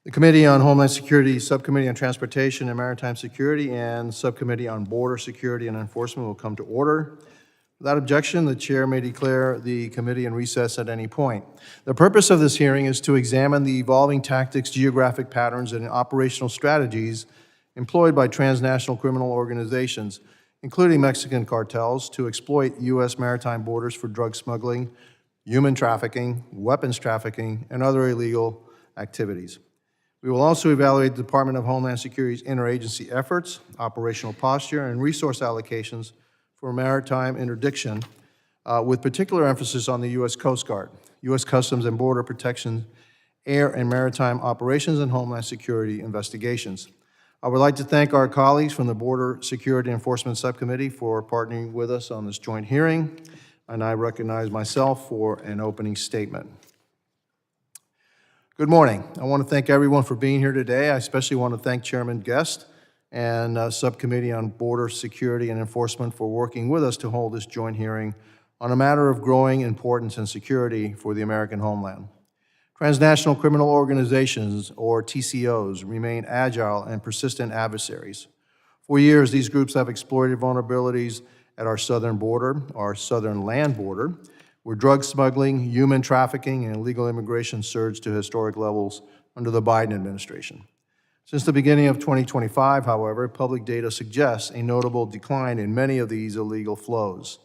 The Committee on Homeland Security, Subcommittee on Transportation and Maritime Security, and Subcommittee on Border Security and Enforcement will come to order. Without objection, the Chair may declare the committee in recess at any point. The purpose of this hearing is to examine the evolving tactics, geographic patterns, and operational strategies employed by transnational criminal organizations, including Mexican cartels, to exploit U.S. maritime borders for drug smuggling, human trafficking, weapons trafficking, and other illegal activities. We will also evaluate the Department of Homeland Security's interagency efforts, operational posture, and resource allocations for maritime interdiction, with particular emphasis on the U.S. Coast Guard, U.S. Customs and Border Protection, air and maritime operations, and Homeland Security investigations. I would like to thank our colleagues from the Border Security Enforcement Subcommittee for partnering with us on this joint hearing, and I recognize myself for an opening statement. Good morning. I want to thank everyone for being here today. I especially want to thank Chairman Guest and Subcommittee on Border Security and Enforcement for working with us to hold this joint hearing on a matter of growing importance and security for the American homeland. Transnational criminal organizations, or TCOs, remain agile and persistent adversaries. For years, these groups have exploited vulnerabilities at our southern border, our southern land border, where drug smuggling, human trafficking, and illegal immigration surged to historic levels under the Biden administration. Since the beginning of 2025, however, public data suggests a notable decline in many of these illegal flows.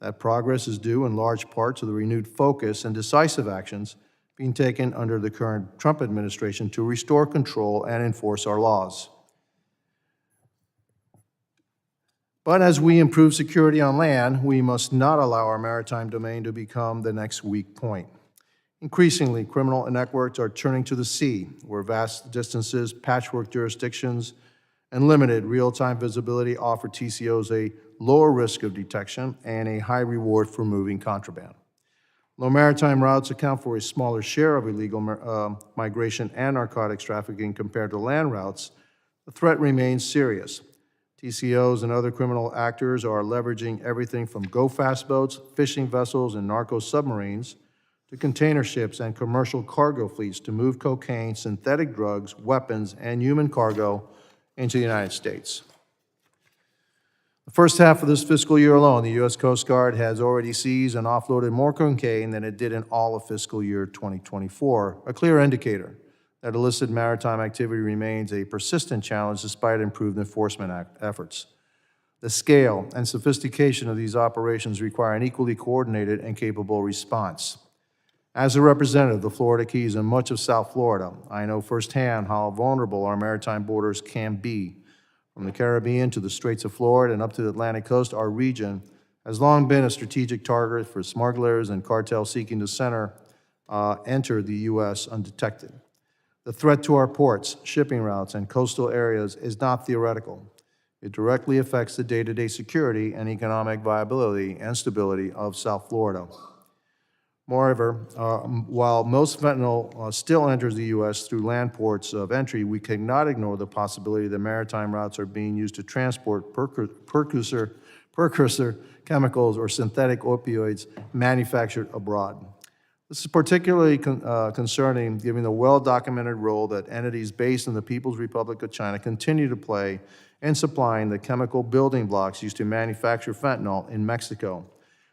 That progress is due in large part to the renewed focus and decisive actions being taken under the current Trump administration to restore control and enforce our laws. But as we improve security on land, we must not allow our maritime domain to become the next weak point. Increasingly, criminal networks are turning to the sea, where vast distances, patchwork jurisdictions, and limited real-time visibility offer TCOs a lower risk of detection and a high reward for moving contraband. Though maritime routes account for a smaller share of illegal migration and narcotics trafficking compared to land routes, the threat remains serious. TCOs and other criminal actors are leveraging everything from go-fast boats, fishing vessels, and narco-submarines to container ships and commercial cargo fleets to move cocaine, synthetic drugs, weapons, and human cargo into the United States. The first half of this fiscal year alone, the U.S. Coast Guard has already seized and offloaded more cocaine than it did in all of fiscal year 2024, a clear indicator that illicit maritime activity remains a persistent challenge despite improved enforcement efforts. The scale and sophistication of these operations require an equally coordinated and capable response. As a representative of the Florida Keys and much of South Florida, I know firsthand how vulnerable our maritime borders can be. From the Caribbean to the Straits of Florida and up to the Atlantic coast, our region has long been a strategic target for smugglers and cartels seeking to enter the U.S. undetected. The threat to our ports, shipping routes, and coastal areas is not theoretical. It directly affects the day-to-day security and economic viability and stability of South Florida. Moreover, while most fentanyl still enters the U.S. through land ports of entry, we cannot ignore the possibility that maritime routes are being used to transport precursor chemicals or synthetic opioids manufactured abroad. This is particularly concerning given the well-documented role that entities based in the People's Republic of China continue to play in supplying the chemical building blocks used to manufacture fentanyl in Mexico.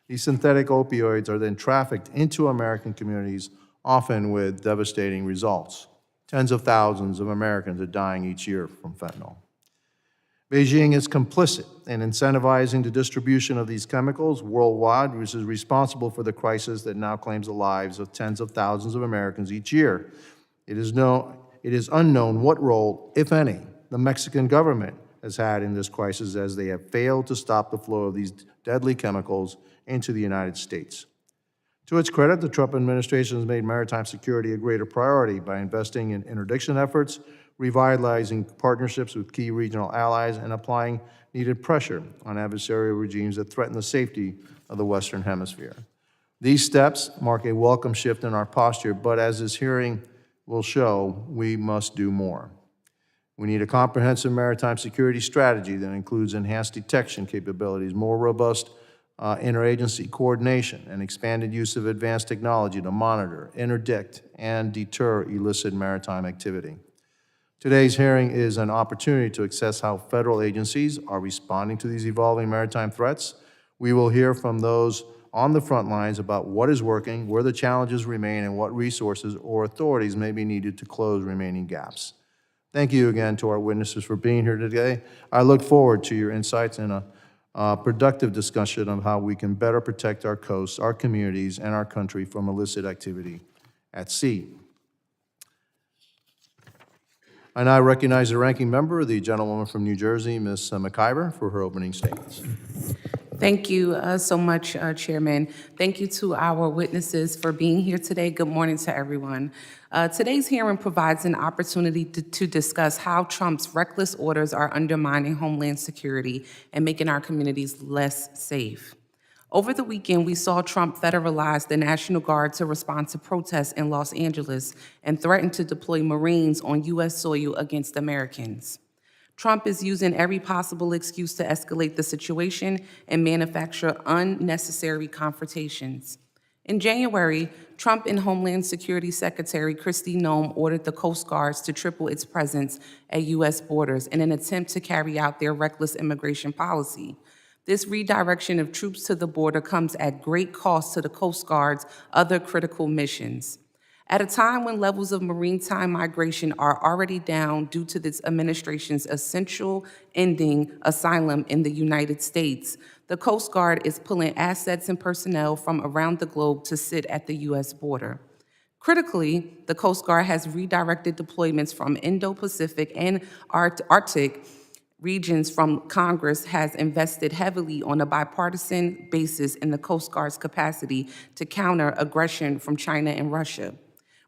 These synthetic opioids are then trafficked into American communities, often with devastating results. Tens of thousands of Americans are dying each year from fentanyl. Beijing is complicit in incentivizing the distribution of these chemicals worldwide, which is responsible for the crisis that now claims the lives of tens of thousands of Americans each year. It is unknown what role, if any, the Mexican government has had in this crisis, as they have failed to stop the flow of these deadly chemicals into the United States. To its credit, the Trump administration has made maritime security a greater priority by investing in interdiction efforts, revitalizing partnerships with key regional allies, and applying needed pressure on adversarial regimes that threaten the safety of the Western Hemisphere. These steps mark a welcome shift in our posture, but as this hearing will show, we must do more. We need a comprehensive maritime security strategy that includes enhanced detection capabilities, more robust interagency coordination, and expanded use of advanced technology to monitor, interdict, and deter illicit maritime activity. Today's hearing is an opportunity to assess how federal agencies are responding to these evolving maritime threats. We will hear from those on the front lines about what is working, where the challenges remain, and what resources or authorities may be needed to close remaining gaps. Thank you again to our witnesses for being here today. I look forward to your insights and a productive discussion of how we can better protect our coasts, our communities, and our country from illicit activity at sea. I now recognize the ranking member, the gentlewoman from New Jersey, Ms. McIver, for her opening statements. Thank you so much, Chairman. Thank you to our witnesses for being here today. Good morning to everyone. Today's hearing provides an opportunity to discuss how Trump's reckless orders are undermining homeland security and making our communities less safe. Over the weekend, we saw Trump federalize the National Guard to respond to protests in Los Angeles and threaten to deploy Marines on U.S. soil against Americans. Trump is using every possible excuse to escalate the situation and manufacture unnecessary confrontations. In January, Trump and Homeland Security Secretary Kristi Noem ordered the Coast Guards to triple its presence at U.S. borders in an attempt to carry out their reckless immigration policy. This redirection of troops to the border comes at great cost to the Coast Guard's other critical missions. At a time when levels of maritime migration are already down due to this administration's essential ending asylum in the United States, the Coast Guard is pulling assets and personnel from around the globe to sit at the U.S. border. Critically, the Coast Guard has redirected deployments from Indo-Pacific and Arctic regions from Congress has invested heavily on a bipartisan basis in the Coast Guard's capacity to counter aggression from China and Russia.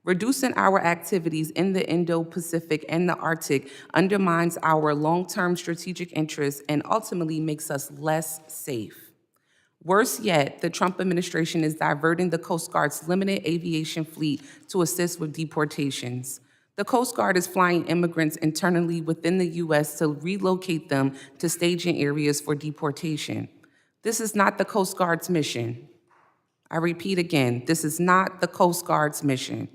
Reducing our activities in the Indo-Pacific and the Arctic undermines our long-term strategic interests and ultimately makes us less safe. Worse yet, the Trump administration is diverting the Coast Guard's limited aviation fleet to assist with deportations. The Coast Guard is flying immigrants internally within the U.S. to relocate them to staging areas for deportation. This is not the Coast Guard's mission. I repeat again, this is not the Coast Guard's mission.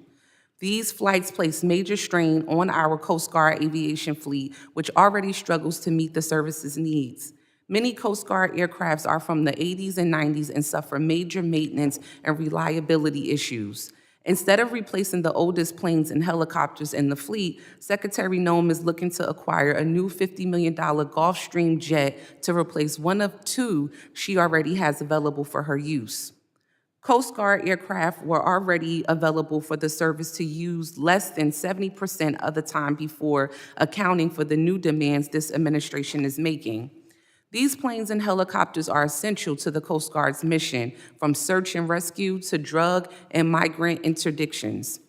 These flights place major strain on our Coast Guard aviation fleet, which already struggles to meet the service's needs. Many Coast Guard aircrafts are from the 80s and 90s and suffer major maintenance and reliability issues. Instead of replacing the oldest planes and helicopters in the fleet, Secretary Noem is looking to acquire a new $50 million Gulfstream jet to replace one of two she already has available for her use. Coast Guard aircraft were already available for the service to use less than 70% of the time before accounting for the new demands this administration is making. These planes and helicopters are essential to the Coast Guard's mission, from search and rescue to drug and migrant interdictions.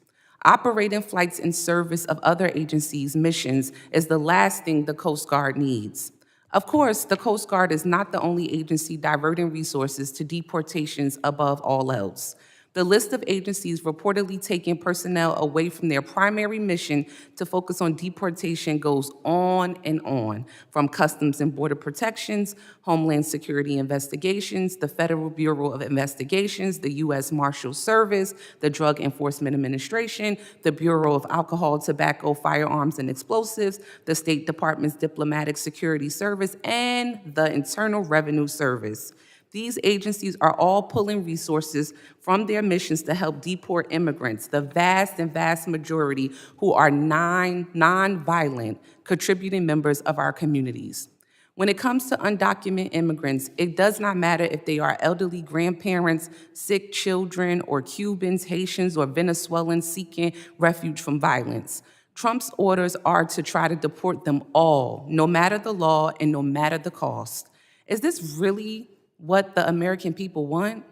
Operating flights in service of other agencies' missions is the last thing the Coast Guard needs. Of course, the Coast Guard is not the only agency diverting resources to deportations above all else. The list of agencies reportedly taking personnel away from their primary mission to focus on deportation goes on and on, from Customs and Border Protections, Homeland Security Investigations, the Federal Bureau of Investigations, the U.S. Marshals Service, the Drug Enforcement Administration, the Bureau of Alcohol, Tobacco, Firearms, and Explosives, the State Department's Diplomatic Security Service, and the Internal Revenue Service. These agencies are all pulling resources from their missions to help deport immigrants, the vast majority who are non-violent, contributing members of our communities. When it comes to undocumented immigrants, it does not matter if they are elderly grandparents, sick children, or Cubans, Haitians, or Venezuelans seeking refuge from violence. Trump's orders are to try to deport them all, no matter the law and no matter the cost. Is this really what the American people want?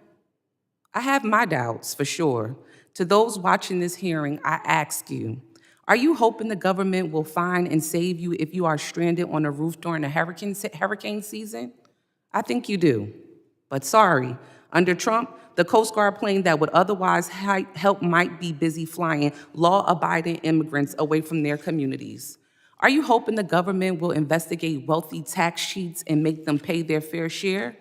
I have my doubts, for sure. To those watching this hearing, I ask you, are you hoping the government will find and save you if you are stranded on a roof during a hurricane season? I think you do. But sorry, under Trump, the Coast Guard plane that would otherwise help might be busy flying law-abiding immigrants away from their communities. Are you hoping the government will investigate wealthy tax cheats and make them pay their fair share?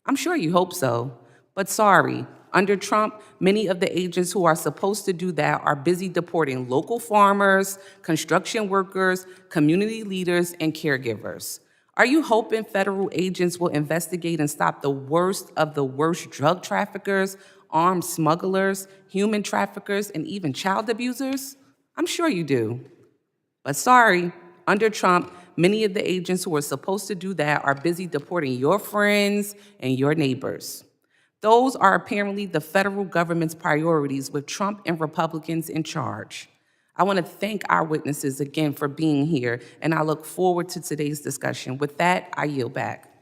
I'm sure you hope so. But sorry, under Trump, many of the agents who are supposed to do that are busy deporting local farmers, construction workers, community leaders, and caregivers. Are you hoping federal agents will investigate and stop the worst of the worst drug traffickers, armed smugglers, human traffickers, and even child abusers? I'm sure you do. But sorry, under Trump, many of the agents who are supposed to do that are busy deporting your friends and your neighbors. Those are apparently the federal government's priorities with Trump and Republicans in charge. I want to thank our witnesses again for being here, and I look forward to today's discussion. With that, I yield back.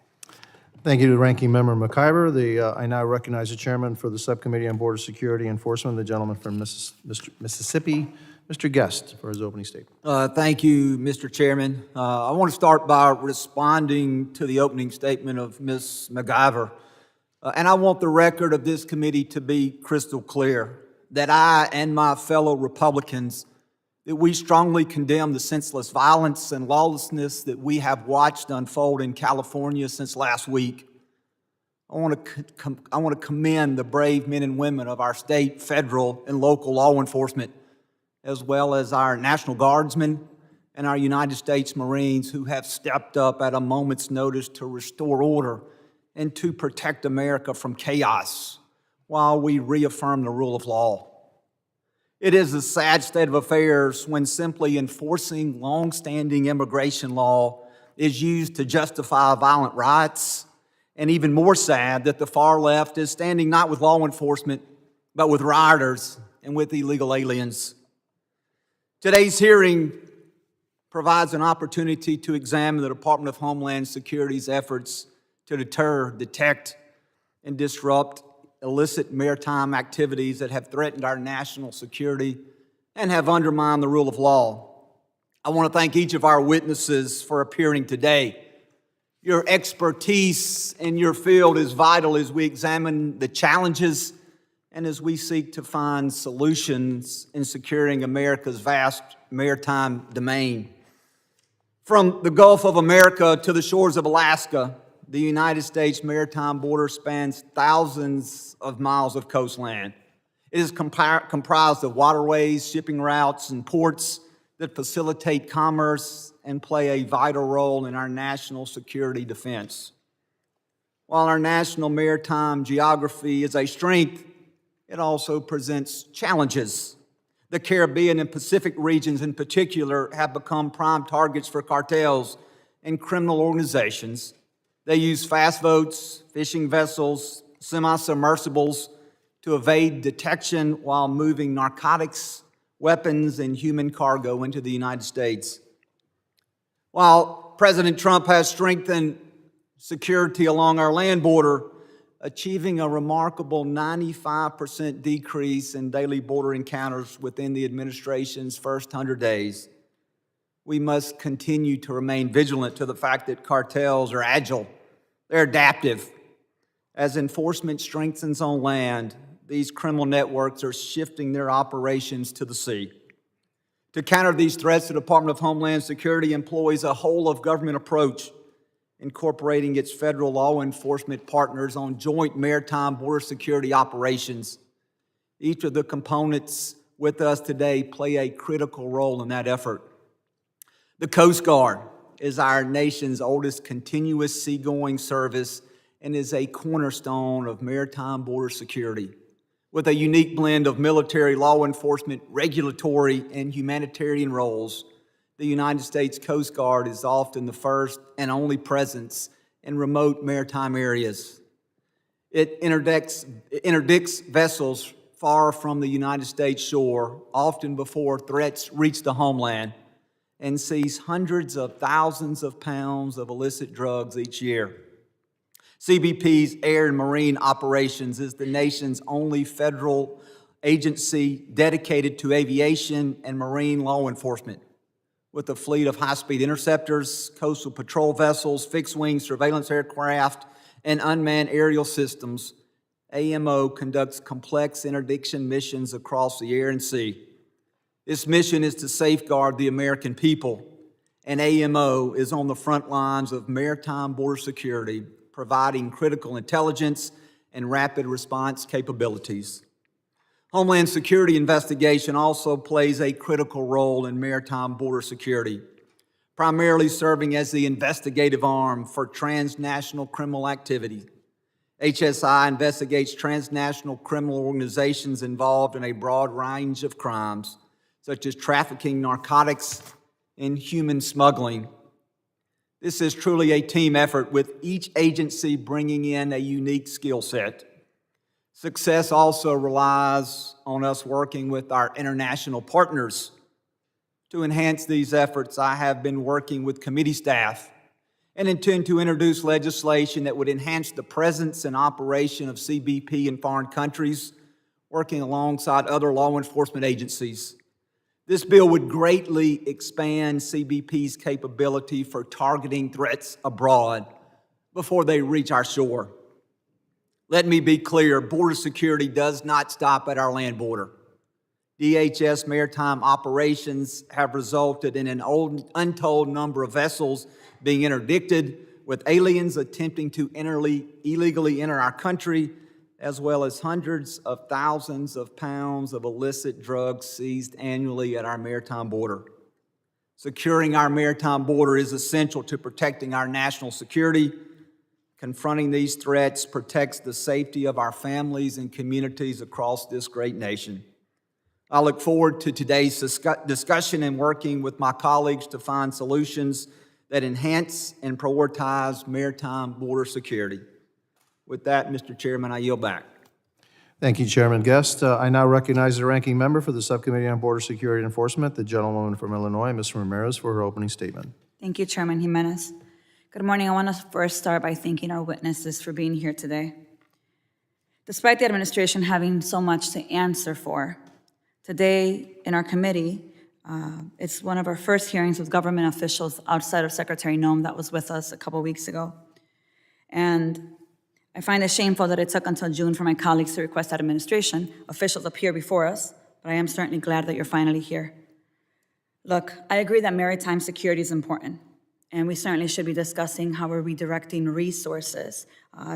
Thank you to Ranking Member McIver. I now recognize the chairman for the Subcommittee on Border Security Enforcement, the gentleman from Mississippi, Mr. Guest, for his opening statement. Thank you, Mr. Chairman. I want to start by responding to the opening statement of Ms. McIver. And I want the record of this committee to be crystal clear that I and my fellow Republicans, that we strongly condemn the senseless violence and lawlessness that we have watched unfold in California since last week. I want to commend the brave men and women of our state, federal, and local law enforcement, as well as our National Guardsmen and our United States Marines who have stepped up at a moment's notice to restore order and to protect America from chaos while we reaffirm the rule of law. It is a sad state of affairs when simply enforcing long-standing immigration law is used to justify violent riots, and even more sad that the far left is standing not with law enforcement, but with rioters and with illegal aliens. Today's hearing provides an opportunity to examine the Department of Homeland Security's efforts to deter, detect, and disrupt illicit maritime activities that have threatened our national security and have undermined the rule of law. I want to thank each of our witnesses for appearing today. Your expertise in your field is vital as we examine the challenges and as we seek to find solutions in securing America's vast maritime domain. From the Gulf of America to the shores of Alaska, the United States maritime border spans thousands of miles of coastline. It is comprised of waterways, shipping routes, and ports that facilitate commerce and play a vital role in our national security defense. While our national maritime geography is a strength, it also presents challenges. The Caribbean and Pacific regions in particular have become prime targets for cartels and criminal organizations. They use fast boats, fishing vessels, semi-submersibles to evade detection while moving narcotics, weapons, and human cargo into the United States. While President Trump has strengthened security along our land border, achieving a remarkable 95% decrease in daily border encounters within the administration's first 100 days, we must continue to remain vigilant to the fact that cartels are agile, they're adaptive. As enforcement strengthens on land, these criminal networks are shifting their operations to the sea. To counter these threats, the Department of Homeland Security employs a whole-of-government approach, incorporating its federal law enforcement partners on joint maritime border security operations. Each of the components with us today play a critical role in that effort. The Coast Guard is our nation's oldest continuous seagoing service and is a cornerstone of maritime border security. With a unique blend of military, law enforcement, regulatory, and humanitarian roles, the United States Coast Guard is often the first and only presence in remote maritime areas. It interdicts vessels far from the United States shore, often before threats reach the homeland, and sees hundreds of thousands of pounds of illicit drugs each year. CBP's Air and Marine Operations is the nation's only federal agency dedicated to aviation and marine law enforcement. With a fleet of high-speed interceptors, coastal patrol vessels, fixed-wing surveillance aircraft, and unmanned aerial systems, AMO conducts complex interdiction missions across the air and sea. This mission is to safeguard the American people, and AMO is on the front lines of maritime border security, providing critical intelligence and rapid response capabilities. Homeland Security investigation also plays a critical role in maritime border security, primarily serving as the investigative arm for transnational criminal activity. HSI investigates transnational criminal organizations involved in a broad range of crimes, such as trafficking, narcotics, and human smuggling. This is truly a team effort, with each agency bringing in a unique skill set. Success also relies on us working with our international partners. To enhance these efforts, I have been working with committee staff and intend to introduce legislation that would enhance the presence and operation of CBP in foreign countries, working alongside other law enforcement agencies. This bill would greatly expand CBP's capability for targeting threats abroad before they reach our shore. Let me be clear, border security does not stop at our land border. DHS maritime operations have resulted in an untold number of vessels being interdicted, with aliens attempting to illegally enter our country, as well as hundreds of thousands of pounds of illicit drugs seized annually at our maritime border. Securing our maritime border is essential to protecting our national security. Confronting these threats protects the safety of our families and communities across this great nation. I look forward to today's discussion and working with my colleagues to find solutions that enhance and prioritize maritime border security. With that, Mr. Chairman, I yield back. Thank you, Chairman Guest. I now recognize the ranking member for the Subcommittee on Border Security and Enforcement, the gentlewoman from Illinois, Ms. Ramirez, for her opening statement. Thank you, Chairman Jimenez. Good morning. I want to first start by thanking our witnesses for being here today. Despite the administration having so much to answer for, today in our committee, it's one of our first hearings with government officials outside of Secretary Noem that was with us a couple weeks ago. And I find it shameful that it took until June for my colleagues to request that administration officials appear before us, but I am certainly glad that you're finally here. Look, I agree that maritime security is important, and we certainly should be discussing how we're redirecting resources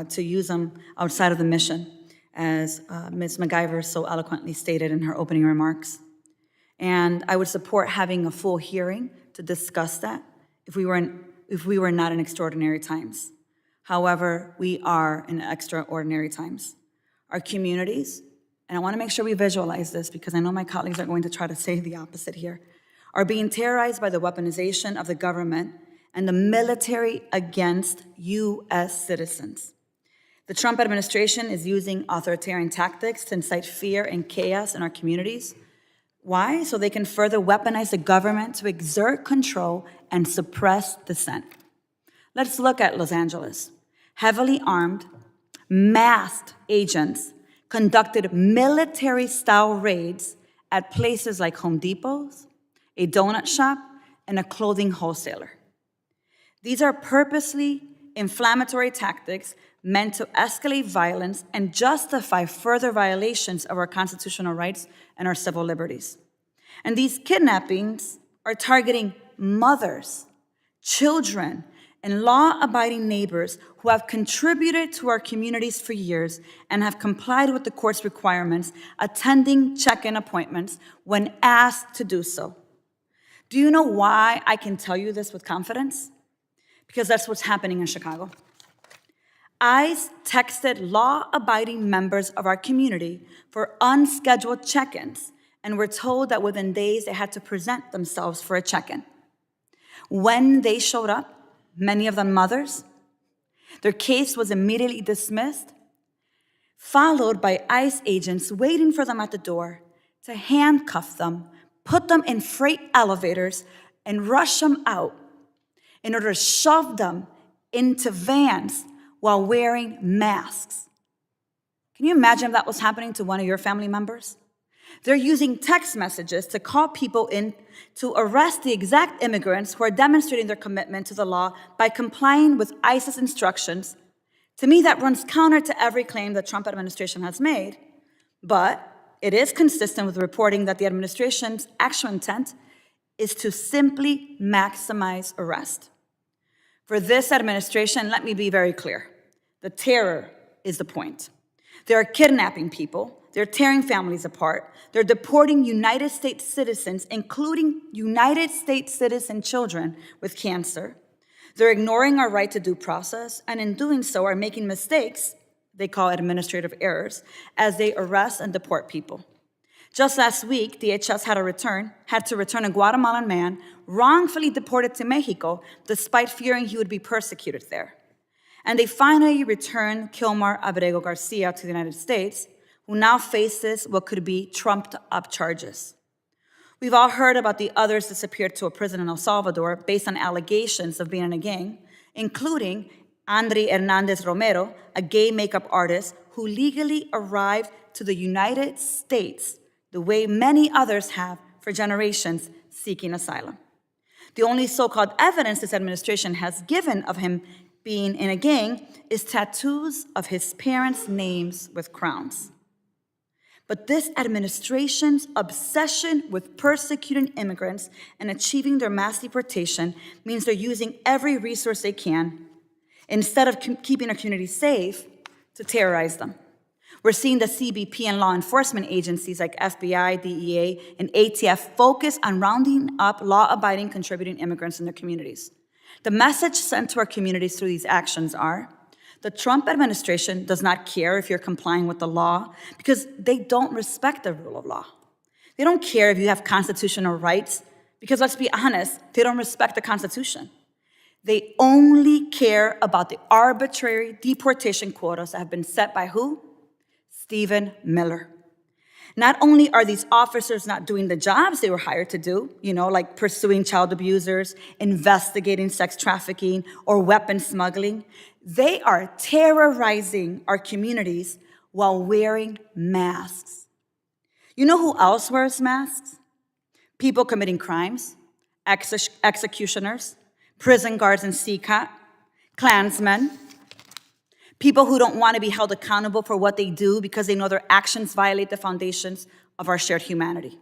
to use them outside of the mission, as Ms. MacGyver so eloquently stated in her opening remarks. And I would support having a full hearing to discuss that if we were not in extraordinary times. However, we are in extraordinary times. Our communities, and I want to make sure we visualize this because I know my colleagues are going to try to say the opposite here, are being terrorized by the weaponization of the government and the military against U.S. citizens. The Trump administration is using authoritarian tactics to incite fear and chaos in our communities. Why? So they can further weaponize the government to exert control and suppress dissent. Let's look at Los Angeles. Heavily armed, masked agents conducted military-style raids at places like Home Depots, a donut shop, and a clothing wholesaler. These are purposely inflammatory tactics meant to escalate violence and justify further violations of our constitutional rights and our civil liberties. And these kidnappings are targeting mothers, children, and law-abiding neighbors who have contributed to our communities for years and have complied with the court's requirements, attending check-in appointments when asked to do so. Do you know why I can tell you this with confidence? Because that's what's happening in Chicago. ICE texted law-abiding members of our community for unscheduled check-ins and were told that within days they had to present themselves for a check-in. When they showed up, many of them mothers, their case was immediately dismissed, followed by ICE agents waiting for them at the door to handcuff them, put them in freight elevators, and rush them out in order to shove them into vans while wearing masks. Can you imagine if that was happening to one of your family members? They're using text messages to call people in to arrest the exact immigrants who are demonstrating their commitment to the law by complying with ICE's instructions. To me, that runs counter to every claim the Trump administration has made, but it is consistent with reporting that the administration's actual intent is to simply maximize arrest. For this administration, let me be very clear. The terror is the point. They are kidnapping people. They're tearing families apart. They're deporting United States citizens, including United States citizen children with cancer. They're ignoring our right to due process, and in doing so are making mistakes, they call administrative errors, as they arrest and deport people. Just last week, DHS had to return a Guatemalan man wrongfully deported to Mexico, despite fearing he would be persecuted there. And they finally returned Kilmar Abrego Garcia to the United States, who now faces what could be trumped-up charges. We've all heard about the others disappeared to a prison in El Salvador based on allegations of being in a gang, including André Hernandez Romero, a gay makeup artist who legally arrived to the United States the way many others have for generations seeking asylum. The only so-called evidence this administration has given of him being in a gang is tattoos of his parents' names with crowns. But this administration's obsession with persecuting immigrants and achieving their mass deportation means they're using every resource they can, instead of keeping our communities safe, to terrorize them. We're seeing the CBP and law enforcement agencies like FBI, DEA, and ATF focus on rounding up law-abiding contributing immigrants in their communities. The message sent to our communities through these actions are, the Trump administration does not care if you're complying with the law because they don't respect the rule of law. They don't care if you have constitutional rights because, let's be honest, they don't respect the Constitution. They only care about the arbitrary deportation quotas that have been set by who? Stephen Miller. Not only are these officers not doing the jobs they were hired to do, like pursuing child abusers, investigating sex trafficking, or weapon smuggling, they are terrorizing our communities while wearing masks. You know who else wears masks? People committing crimes, executioners, prison guards in CCAT, Klansmen, people who don't want to be held accountable for what they do because they know their actions violate the foundations of our shared humanity.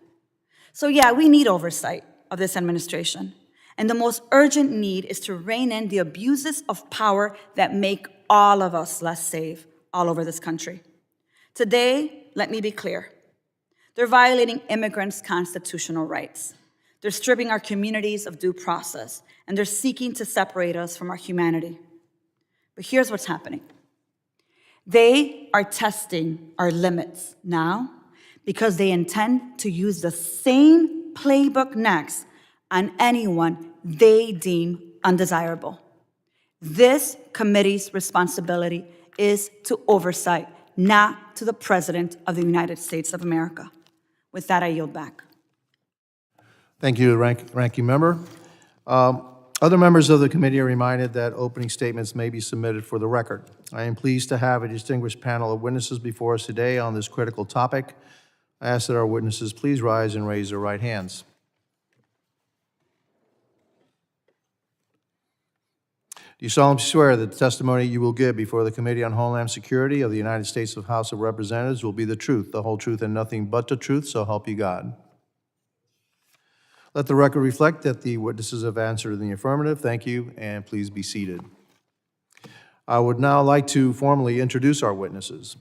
So yeah, we need oversight of this administration. And the most urgent need is to rein in the abuses of power that make all of us less safe all over this country. Today, let me be clear. They're violating immigrants' constitutional rights. They're stripping our communities of due process, and they're seeking to separate us from our humanity. But here's what's happening. They are testing our limits now because they intend to use the same playbook next on anyone they deem undesirable. This committee's responsibility is to oversight, not to the President of the United States of America. With that, I yield back. Thank you, Ranking Member. Other members of the committee are reminded that opening statements may be submitted for the record. I am pleased to have a distinguished panel of witnesses before us today on this critical topic. I ask that our witnesses please rise and raise their right hands. Do you solemnly swear that the testimony you will give before the Committee on Homeland Security of the United States House of Representatives will be the truth, the whole truth, and nothing but the truth, so help you God? Let the record reflect that the witnesses have answered in the affirmative. Thank you, and please be seated. I would now like to formally introduce our witnesses.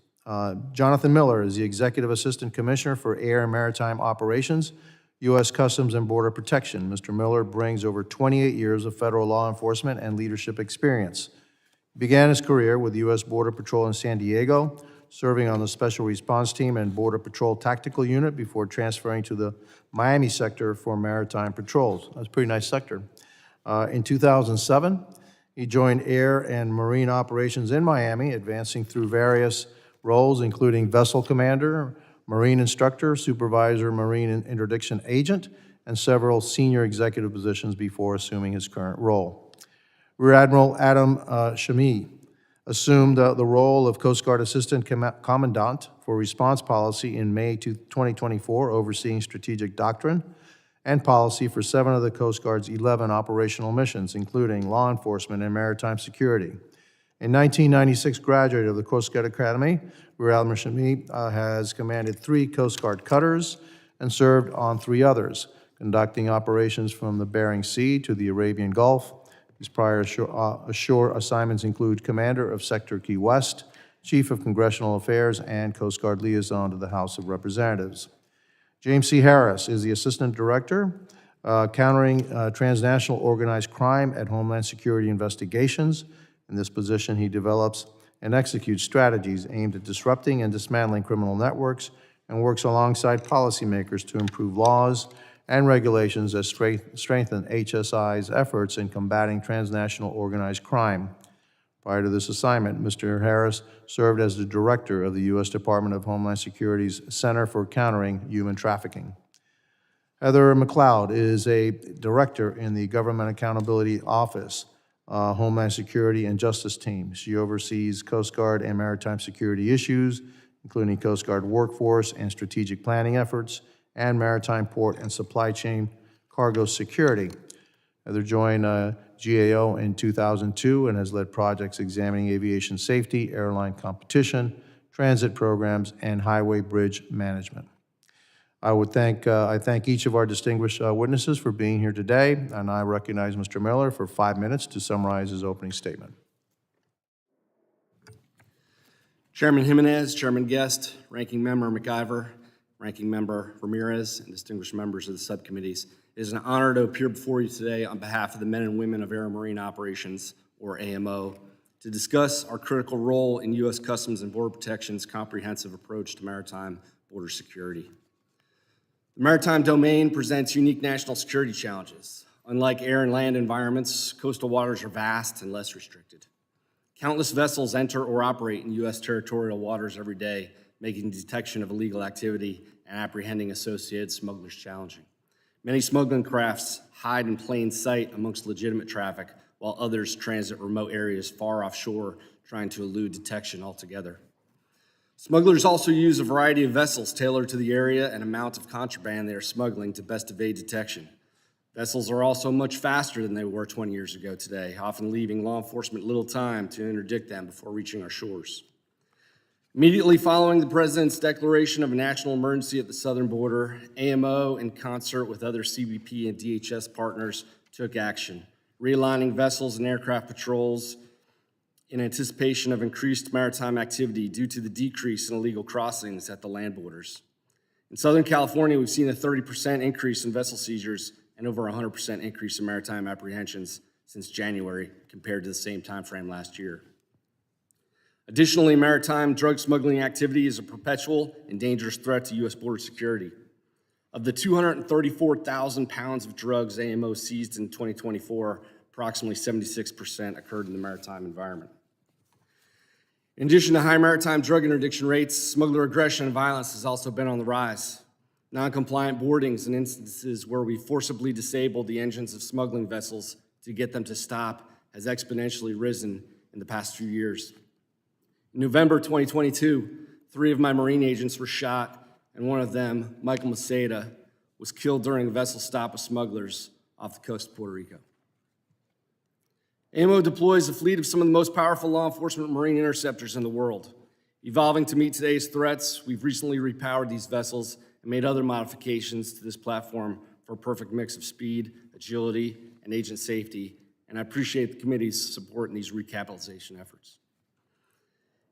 Jonathan Miller is the Executive Assistant Commissioner for Air and Maritime Operations, U.S. Customs and Border Protection. Mr. Miller brings over 28 years of federal law enforcement and leadership experience. He began his career with the U.S. Border Patrol in San Diego, serving on the Special Response Team and Border Patrol Tactical Unit before transferring to the Miami sector for maritime patrols. That's a pretty nice sector. In 2007, he joined Air and Marine Operations in Miami, advancing through various roles, including Vessel Commander, Marine Instructor, Supervisor, Marine Interdiction Agent, and several senior executive positions before assuming his current role. Rear Admiral Adam Shami assumed the role of Coast Guard Assistant Commandant for Response Policy in May 2024, overseeing strategic doctrine and policy for 7 of the Coast Guard's 11 operational missions, including law enforcement and maritime security. In 1996, graduate of the Coast Guard Academy, Rear Admiral Shami has commanded 3 Coast Guard cutters and served on 3 others, conducting operations from the Bering Sea to the Arabian Gulf His prior ashore assignments include Commander of Sector Key West, Chief of Congressional Affairs, and Coast Guard Liaison to the House of Representatives. James C. Harris is the Assistant Director, Countering Transnational Organized Crime at Homeland Security Investigations. In this position, he develops and executes strategies aimed at disrupting and dismantling criminal networks and works alongside policymakers to improve laws and regulations that strengthen HSI's efforts in combating transnational organized crime. Prior to this assignment, Mr. Harris served as the director of the U.S. Department of Homeland Security's Center for Countering Human Trafficking. Heather McLeod is a director in the Government Accountability Office, Homeland Security and Justice Team. She oversees Coast Guard and maritime security issues, including Coast Guard workforce and strategic planning efforts, and maritime port and supply chain cargo security. Heather joined GAO in 2002 and has led projects examining aviation safety, airline competition, transit programs, and highway bridge management. I thank each of our distinguished witnesses for being here today, and I recognize Mr. Miller for 5 minutes to summarize his opening statement. Chairman Jimenez, Chairman Guest, Ranking Member McIver, Ranking Member Ramirez, and distinguished members of the subcommittees, it is an honor to appear before you today on behalf of the men and women of Air and Marine Operations, or AMO, to discuss our critical role in U.S. Customs and Border Protection's comprehensive approach to maritime border security. The maritime domain presents unique national security challenges. Unlike air and land environments, coastal waters are vast and less restricted. Countless vessels enter or operate in U.S. territorial waters every day, making detection of illegal activity and apprehending associated smugglers challenging. Many smuggling crafts hide in plain sight amongst legitimate traffic, while others transit remote areas far offshore, trying to elude detection altogether. Smugglers also use a variety of vessels tailored to the area and amount of contraband they are smuggling to best evade detection. Vessels are also much faster than they were 20 years ago today, often leaving law enforcement little time to interdict them before reaching our shores. Immediately following the President's declaration of a national emergency at the southern border, AMO, in concert with other CBP and DHS partners, took action, realigning vessels and aircraft patrols in anticipation of increased maritime activity due to the decrease in illegal crossings at the land borders. In Southern California, we've seen a 30% increase in vessel seizures and over 100% increase in maritime apprehensions since January compared to the same time frame last year. Additionally, maritime drug smuggling activity is a perpetual and dangerous threat to U.S. border security. Of the 234,000 pounds of drugs AMO seized in 2024, approximately 76% occurred in the maritime environment. In addition to high maritime drug interdiction rates, smuggler aggression and violence has also been on the rise. Non-compliant boardings and instances where we forcibly disabled the engines of smuggling vessels to get them to stop has exponentially risen in the past few years. In November 2022, 3 of my Marine agents were shot, and one of them, Michael Maceda, was killed during a vessel stop of smugglers off the coast of Puerto Rico. AMO deploys a fleet of some of the most powerful law enforcement marine interceptors in the world. Evolving to meet today's threats, we've recently repowered these vessels and made other modifications to this platform for a perfect mix of speed, agility, and agent safety, and I appreciate the committee's support in these recapitalization efforts.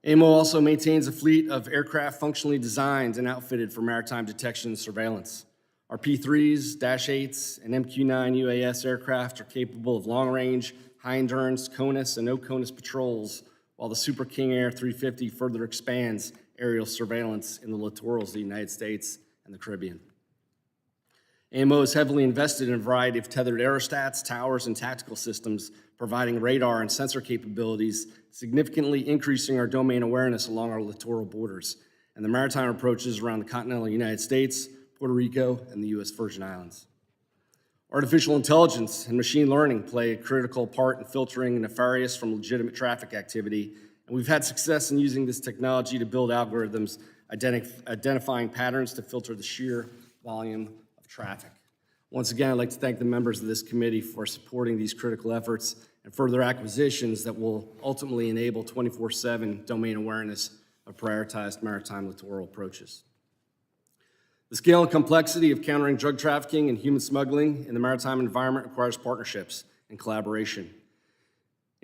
AMO also maintains a fleet of aircraft functionally designed and outfitted for maritime detection and surveillance. Our P-3s, Dash 8s, and MQ-9 UAS aircraft are capable of long-range, high-endurance CONUS and no-CONUS patrols, while the Super King Air 350 further expands aerial surveillance in the littorals of the United States and the Caribbean. AMO is heavily invested in a variety of tethered aerostats, towers, and tactical systems, providing radar and sensor capabilities, significantly increasing our domain awareness along our littoral borders and the maritime approaches around the continental United States, Puerto Rico, and the U.S. Virgin Islands. Artificial intelligence and machine learning play a critical part in filtering nefarious from legitimate traffic activity, and we've had success in using this technology to build algorithms identifying patterns to filter the sheer volume of traffic. Once again, I'd like to thank the members of this committee for supporting these critical efforts and further acquisitions that will ultimately enable 24/7 domain awareness of prioritized maritime littoral approaches. The scale and complexity of countering drug trafficking and human smuggling in the maritime environment requires partnerships and collaboration.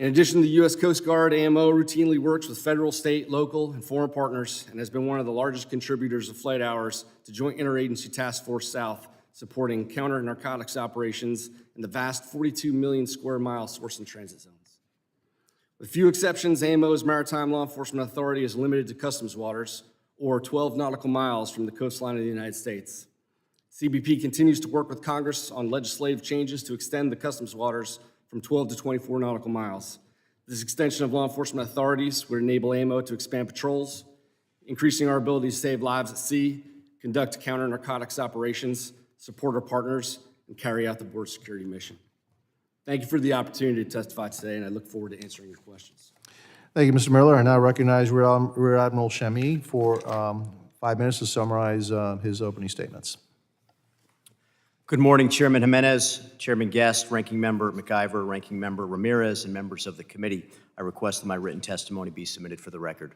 In addition, the U.S. Coast Guard, AMO, routinely works with federal, state, local, and foreign partners and has been one of the largest contributors of flight hours to Joint Interagency Task Force South, supporting counter-narcotics operations in the vast 42 million square mile source and transit zones. With few exceptions, AMO's Maritime Law Enforcement Authority is limited to customs waters, or 12 nautical miles from the coastline of the United States. CBP continues to work with Congress on legislative changes to extend the customs waters from 12 to 24 nautical miles. This extension of law enforcement authorities would enable AMO to expand patrols, increasing our ability to save lives at sea, conduct counter-narcotics operations, support our partners, and carry out the border security mission. Thank you for the opportunity to testify today, and I look forward to answering your questions. Thank you, Mr. Miller. I now recognize Rear Admiral Shami for 5 minutes to summarize his opening statements. Good morning, Chairman Jimenez, Chairman Guest, Ranking Member McIver, Ranking Member Ramirez, and members of the committee. I request that my written testimony be submitted for the record.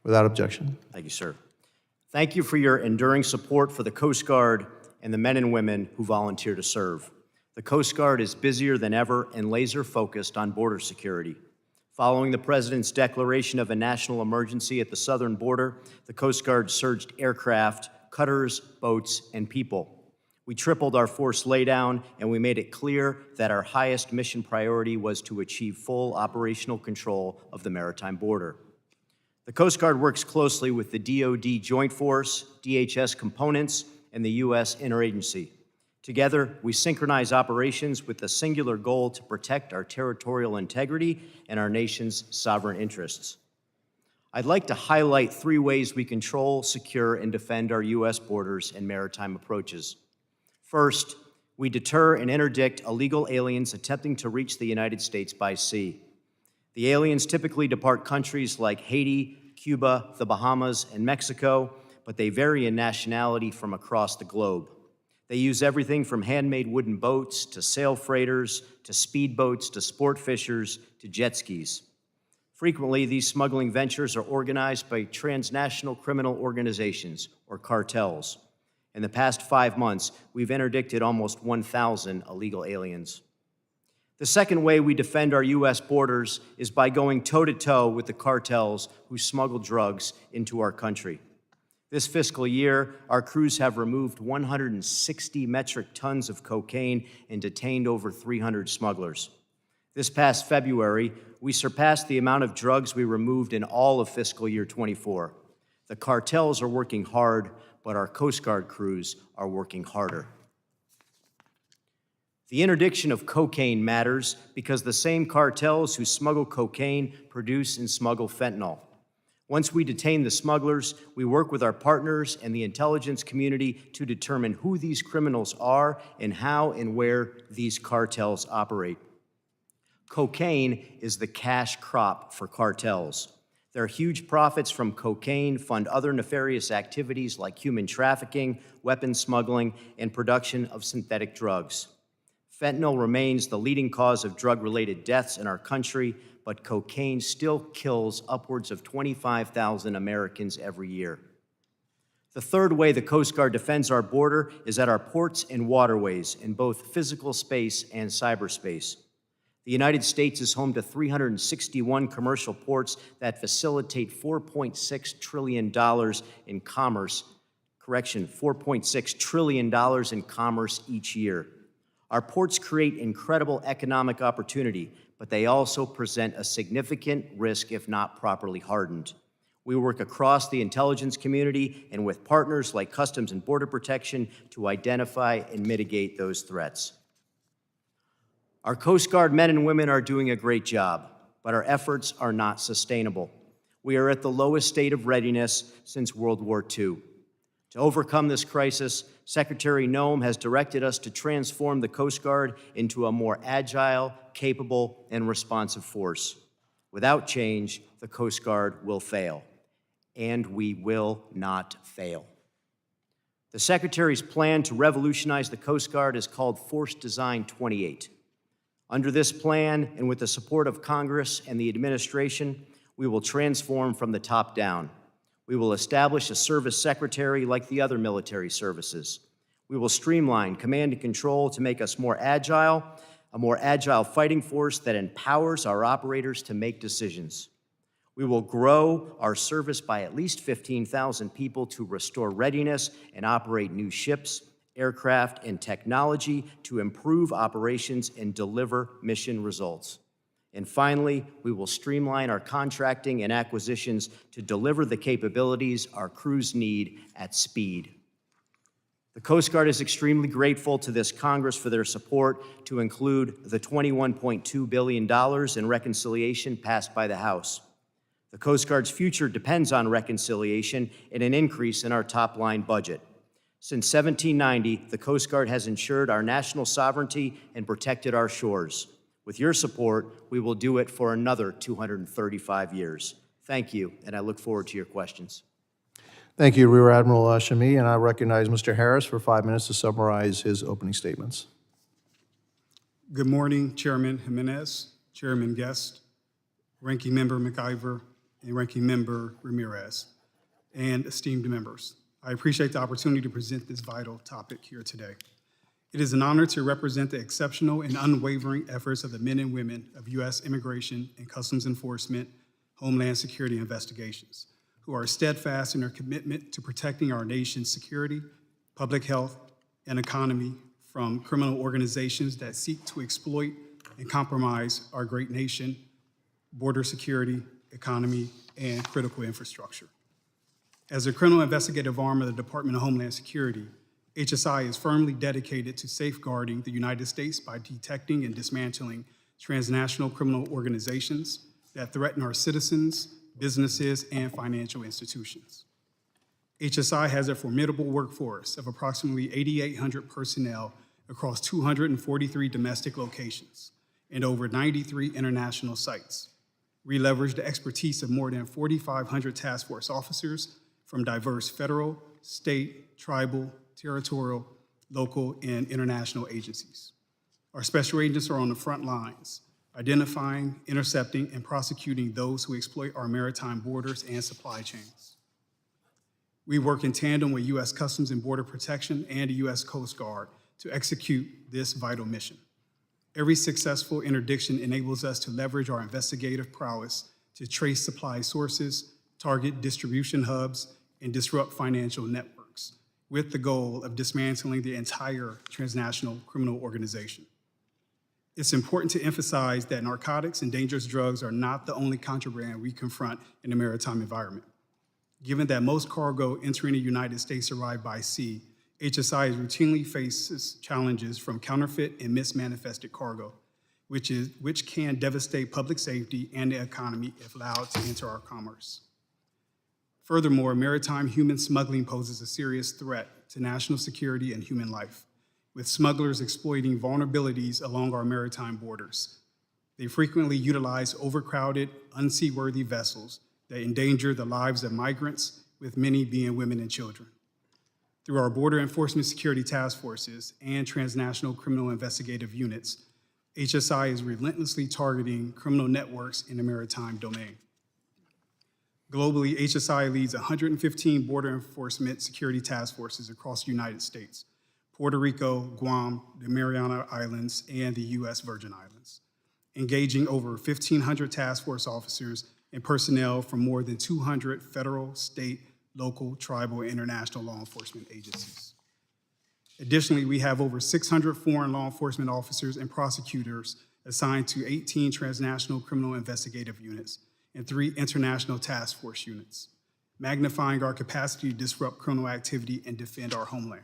Without objection. Thank you, sir. Thank you for your enduring support for the Coast Guard and the men and women who volunteer to serve. The Coast Guard is busier than ever and laser-focused on border security. Following the President's declaration of a national emergency at the southern border, the Coast Guard surged aircraft, cutters, boats, and people. We tripled our force laydown, and we made it clear that our highest mission priority was to achieve full operational control of the maritime border. The Coast Guard works closely with the DoD Joint Force, DHS components, and the U.S. Interagency. Together, we synchronize operations with the singular goal to protect our territorial integrity and our nation's sovereign interests. I'd like to highlight 3 ways we control, secure, and defend our U.S. borders and maritime approaches. First, we deter and interdict illegal aliens attempting to reach the United States by sea. The aliens typically depart countries like Haiti, Cuba, the Bahamas, and Mexico, but they vary in nationality from across the globe. They use everything from handmade wooden boats to sail freighters to speedboats to sport fishers to jet skis. Frequently, these smuggling ventures are organized by transnational criminal organizations, or cartels. In the past 5 months, we've interdicted almost 1,000 illegal aliens. The second way we defend our U.S. borders is by going toe-to-toe with the cartels who smuggle drugs into our country. This fiscal year, our crews have removed 160 metric tons of cocaine and detained over 300 smugglers. This past February, we surpassed the amount of drugs we removed in all of fiscal year 24. The cartels are working hard, but our Coast Guard crews are working harder. The interdiction of cocaine matters because the same cartels who smuggle cocaine produce and smuggle fentanyl. Once we detain the smugglers, we work with our partners and the intelligence community to determine who these criminals are and how and where these cartels operate. Cocaine is the cash crop for cartels. Their huge profits from cocaine fund other nefarious activities like human trafficking, weapons smuggling, and production of synthetic drugs. Fentanyl remains the leading cause of drug-related deaths in our country, but cocaine still kills upwards of 25,000 Americans every year. The third way the Coast Guard defends our border is at our ports and waterways in both physical space and cyberspace. The United States is home to 361 commercial ports that facilitate $4.6 trillion in commerce. $4.6 trillion in commerce each year. Our ports create incredible economic opportunity, but they also present a significant risk if not properly hardened. We work across the intelligence community and with partners like Customs and Border Protection to identify and mitigate those threats. Our Coast Guard men and women are doing a great job, but our efforts are not sustainable. We are at the lowest state of readiness since World War II. To overcome this crisis, Secretary Noem has directed us to transform the Coast Guard into a more agile, capable, and responsive force. Without change, the Coast Guard will fail, and we will not fail. The Secretary's plan to revolutionize the Coast Guard is called Force Design 28. Under this plan, and with the support of Congress and the administration, we will transform from the top down. We will establish a service secretary like the other military services. We will streamline command and control to make us more agile, a more agile fighting force that empowers our operators to make decisions. We will grow our service by at least 15,000 people to restore readiness and operate new ships, aircraft, and technology to improve operations and deliver mission results. And finally, we will streamline our contracting and acquisitions to deliver the capabilities our crews need at speed. The Coast Guard is extremely grateful to this Congress for their support to include the $21.2 billion in reconciliation passed by the House. The Coast Guard's future depends on reconciliation and an increase in our top-line budget. Since 1790, the Coast Guard has ensured our national sovereignty and protected our shores. With your support, we will do it for another 235 years. Thank you, and I look forward to your questions. Thank you, Rear Admiral Shami, and I recognize Mr. Harris for 5 minutes to summarize his opening statements. Good morning, Chairman Jimenez, Chairman Guest, Ranking Member McIver, and Ranking Member Ramirez, and esteemed members. I appreciate the opportunity to present this vital topic here today. It is an honor to represent the exceptional and unwavering efforts of the men and women of U.S. Immigration and Customs Enforcement, Homeland Security Investigations, who are steadfast in their commitment to protecting our nation's security, public health, and economy from criminal organizations that seek to exploit and compromise our great nation, border security, economy, and critical infrastructure. As a criminal investigative arm of the Department of Homeland Security, HSI is firmly dedicated to safeguarding the United States by detecting and dismantling transnational criminal organizations that threaten our citizens, businesses, and financial institutions. HSI has a formidable workforce of approximately 8,800 personnel across 243 domestic locations and over 93 international sites. We leverage the expertise of more than 4,500 task force officers from diverse federal, state, tribal, territorial, local, and international agencies. Our special agents are on the front lines, identifying, intercepting, and prosecuting those who exploit our maritime borders and supply chains. We work in tandem with U.S. Customs and Border Protection and the U.S. Coast Guard to execute this vital mission. Every successful interdiction enables us to leverage our investigative prowess to trace supply sources, target distribution hubs, and disrupt financial networks, with the goal of dismantling the entire transnational criminal organization. It's important to emphasize that narcotics and dangerous drugs are not the only contraband we confront in the maritime environment. Given that most cargo entering the United States arrive by sea, HSI routinely faces challenges from counterfeit and mismanifested cargo, which can devastate public safety and the economy if allowed to enter our commerce. Furthermore, maritime human smuggling poses a serious threat to national security and human life, with smugglers exploiting vulnerabilities along our maritime borders. They frequently utilize overcrowded, unseaworthy vessels that endanger the lives of migrants, with many being women and children. Through our border enforcement security task forces and transnational criminal investigative units, HSI is relentlessly targeting criminal networks in the maritime domain. Globally, HSI leads 115 border enforcement security task forces across the United States, Puerto Rico, Guam, the Mariana Islands, and the U.S. Virgin Islands, engaging over 1,500 task force officers and personnel from more than 200 federal, state, local, tribal, and international law enforcement agencies. Additionally, we have over 600 foreign law enforcement officers and prosecutors assigned to 18 transnational criminal investigative units and 3 international task force units, magnifying our capacity to disrupt criminal activity and defend our homeland.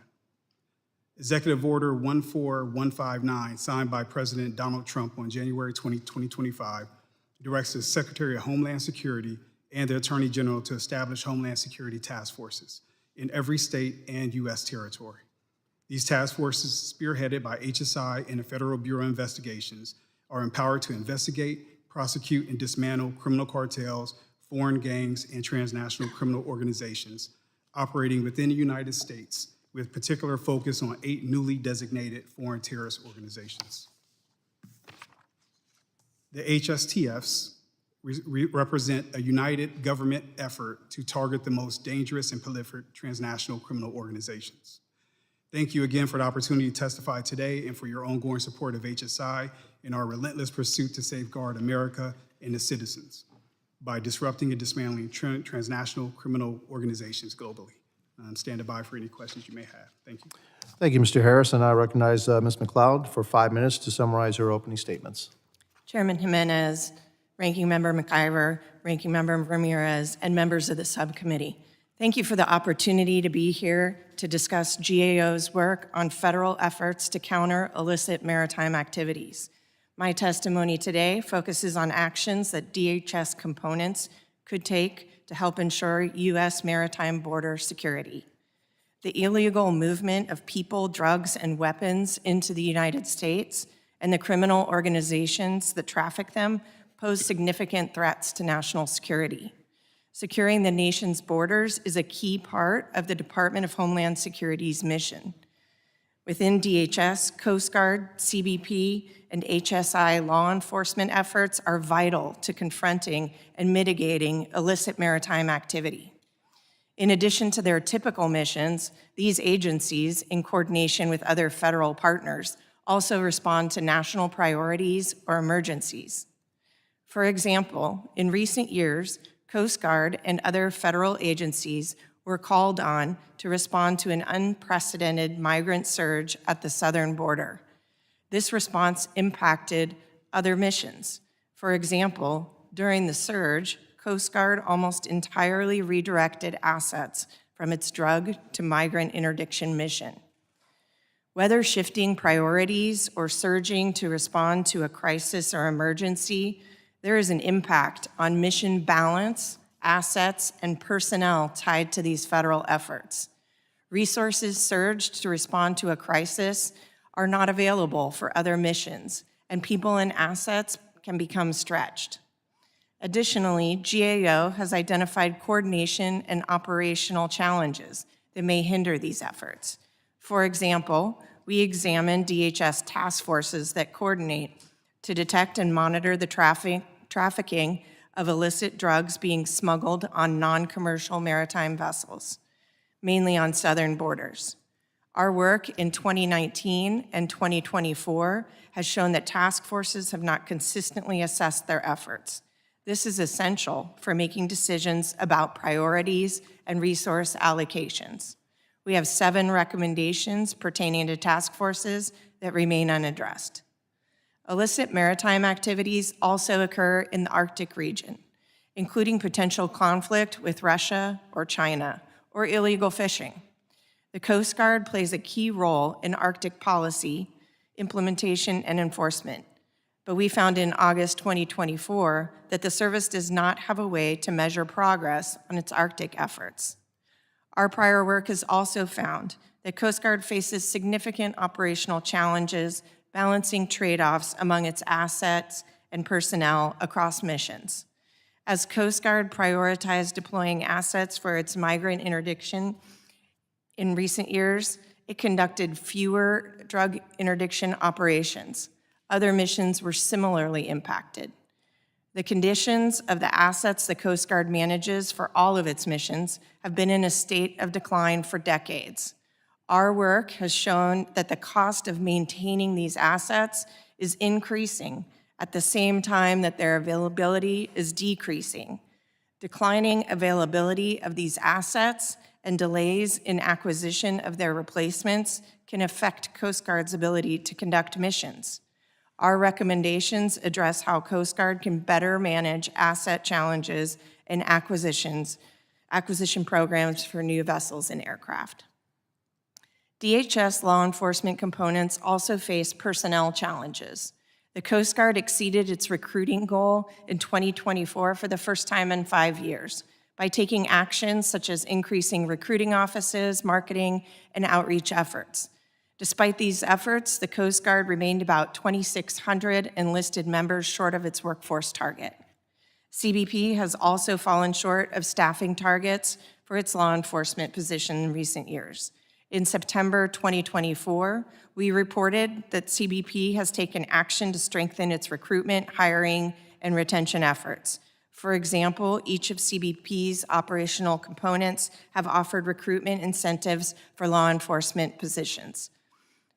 Executive Order 14159, signed by President Donald Trump on January 20, 2025, directs the Secretary of Homeland Security and the Attorney General to establish Homeland Security task forces in every state and U.S. territory. These task forces, spearheaded by HSI and the Federal Bureau of Investigations, are empowered to investigate, prosecute, and dismantle criminal cartels, foreign gangs, and transnational criminal organizations operating within the United States, with particular focus on 8 newly designated foreign terrorist organizations. The HSTFs represent a united government effort to target the most dangerous and prolific transnational criminal organizations. Thank you again for the opportunity to testify today and for your ongoing support of HSI in our relentless pursuit to safeguard America and its citizens by disrupting and dismantling transnational criminal organizations globally. I'm standing by for any questions you may have. Thank you. Thank you, Mr. Harris, and I recognize Ms. McLeod for 5 minutes to summarize her opening statements. Chairman Jimenez, Ranking Member McIver, Ranking Member Ramirez, and members of the subcommittee. Thank you for the opportunity to be here to discuss GAO's work on federal efforts to counter illicit maritime activities. My testimony today focuses on actions that DHS components could take to help ensure U.S. maritime border security. The illegal movement of people, drugs, and weapons into the United States and the criminal organizations that traffic them pose significant threats to national security. Securing the nation's borders is a key part of the Department of Homeland Security's mission. Within DHS, Coast Guard, CBP, and HSI law enforcement efforts are vital to confronting and mitigating illicit maritime activity. In addition to their typical missions, these agencies, in coordination with other federal partners, also respond to national priorities or emergencies. For example, in recent years, Coast Guard and other federal agencies were called on to respond to an unprecedented migrant surge at the southern border. This response impacted other missions. For example, during the surge, Coast Guard almost entirely redirected assets from its drug to migrant interdiction mission. Whether shifting priorities or surging to respond to a crisis or emergency, there is an impact on mission balance, assets, and personnel tied to these federal efforts. Resources surged to respond to a crisis are not available for other missions, and people and assets can become stretched. Additionally, GAO has identified coordination and operational challenges that may hinder these efforts. For example, we examined DHS task forces that coordinate to detect and monitor the trafficking of illicit drugs being smuggled on non-commercial maritime vessels, mainly on southern borders. Our work in 2019 and 2024 has shown that task forces have not consistently assessed their efforts. This is essential for making decisions about priorities and resource allocations. We have 7 recommendations pertaining to task forces that remain unaddressed. Illicit maritime activities also occur in the Arctic region, including potential conflict with Russia or China, or illegal fishing. The Coast Guard plays a key role in Arctic policy, implementation, and enforcement. But we found in August 2024 that the service does not have a way to measure progress on its Arctic efforts. Our prior work has also found that Coast Guard faces significant operational challenges balancing trade-offs among its assets and personnel across missions. As Coast Guard prioritized deploying assets for its migrant interdiction in recent years, it conducted fewer drug interdiction operations. Other missions were similarly impacted. The conditions of the assets the Coast Guard manages for all of its missions have been in a state of decline for decades. Our work has shown that the cost of maintaining these assets is increasing at the same time that their availability is decreasing. Declining availability of these assets and delays in acquisition of their replacements can affect Coast Guard's ability to conduct missions. Our recommendations address how Coast Guard can better manage asset challenges and acquisition programs for new vessels and aircraft. DHS law enforcement components also face personnel challenges. The Coast Guard exceeded its recruiting goal in 2024 for the first time in 5 years by taking actions such as increasing recruiting offices, marketing, and outreach efforts. Despite these efforts, the Coast Guard remained about 2,600 enlisted members short of its workforce target. CBP has also fallen short of staffing targets for its law enforcement position in recent years. In September 2024, we reported that CBP has taken action to strengthen its recruitment, hiring, and retention efforts. For example, each of CBP's operational components have offered recruitment incentives for law enforcement positions.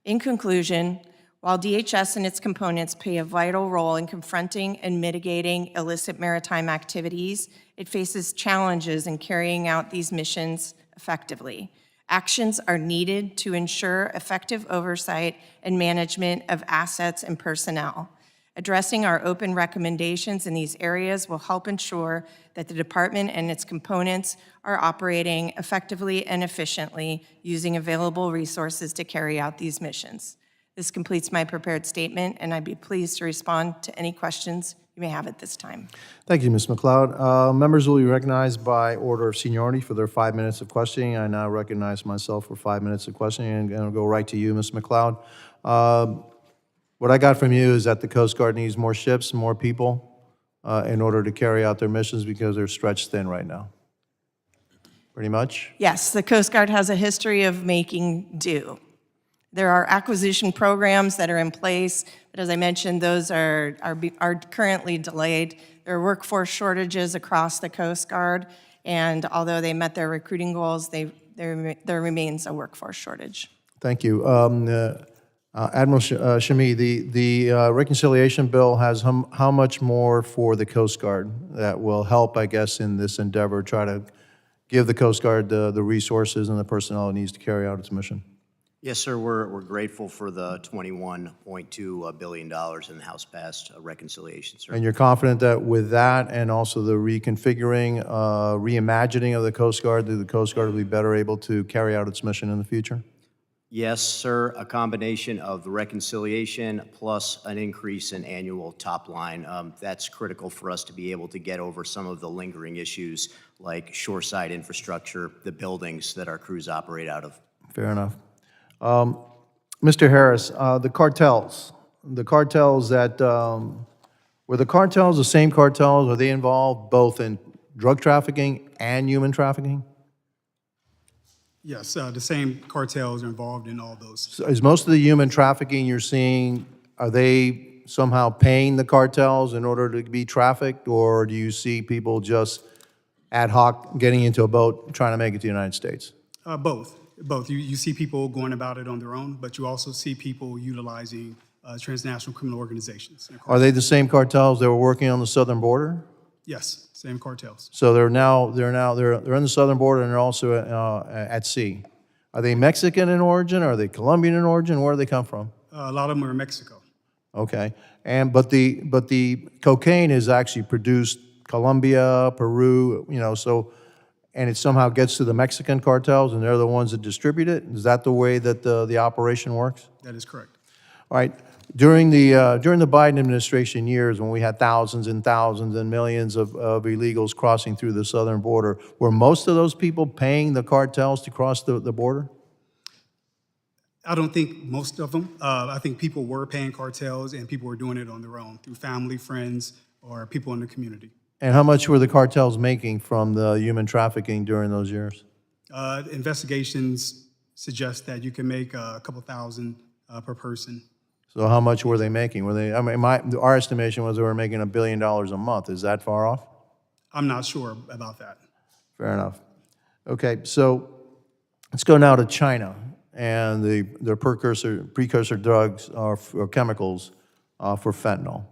In conclusion, while DHS and its components play a vital role in confronting and mitigating illicit maritime activities, it faces challenges in carrying out these missions effectively. Actions are needed to ensure effective oversight and management of assets and personnel. Addressing our open recommendations in these areas will help ensure that the department and its components are operating effectively and efficiently using available resources to carry out these missions. This completes my prepared statement, and I'd be pleased to respond to any questions you may have at this time. Thank you, Ms. McLeod. Members will be recognized by order of seniority for their 5 minutes of questioning. I now recognize myself for 5 minutes of questioning, and I'll go right to you, Ms. McLeod. What I got from you is that the Coast Guard needs more ships, more people in order to carry out their missions because they're stretched thin right now. Pretty much? Yes, the Coast Guard has a history of making do. There are acquisition programs that are in place, but as I mentioned, those are currently delayed. There are workforce shortages across the Coast Guard, and although they met their recruiting goals, there remains a workforce shortage. Thank you. Admiral Shami, the reconciliation bill has how much more for the Coast Guard that will help, I guess, in this endeavor, try to give the Coast Guard the resources and the personnel it needs to carry out its mission? Yes, sir, we're grateful for the $21.2 billion in the House-passed reconciliation, sir. And you're confident that with that and also the reconfiguring, reimagining of the Coast Guard, that the Coast Guard will be better able to carry out its mission in the future? Yes, sir, a combination of the reconciliation plus an increase in annual top line. That's critical for us to be able to get over some of the lingering issues like shoreside infrastructure, the buildings that our crews operate out of. Fair enough. Mr. Harris, the cartels that, were the cartels the same cartels? Are they involved both in drug trafficking and human trafficking? Yes, the same cartels are involved in all those. So is most of the human trafficking you're seeing, are they somehow paying the cartels in order to be trafficked, or do you see people just ad hoc getting into a boat trying to make it to the United States? Both. You see people going about it on their own, but you also see people utilizing transnational criminal organizations. Are they the same cartels that were working on the southern border? Yes, same cartels. So they're on the southern border and they're also at sea. Are they Mexican in origin? Are they Colombian in origin? Where do they come from? A lot of them are in Mexico. Okay, but the cocaine is actually produced Colombia, Peru, so, and it somehow gets to the Mexican cartels and they're the ones that distribute it? Is that the way that the operation works? That is correct. All right. During the Biden administration years, when we had thousands and thousands and millions of illegals crossing through the southern border, were most of those people paying the cartels to cross the border? I don't think most of them. I think people were paying cartels and people were doing it on their own through family, friends, or people in the community. And how much were the cartels making from the human trafficking during those years? Investigations suggest that you can make a couple thousand per person. So how much were they making? Were they? I mean, our estimation was they were making $1 billion a month. Is that far off? I'm not sure about that. Fair enough. Okay, so let's go now to China and the precursor drugs or chemicals for fentanyl.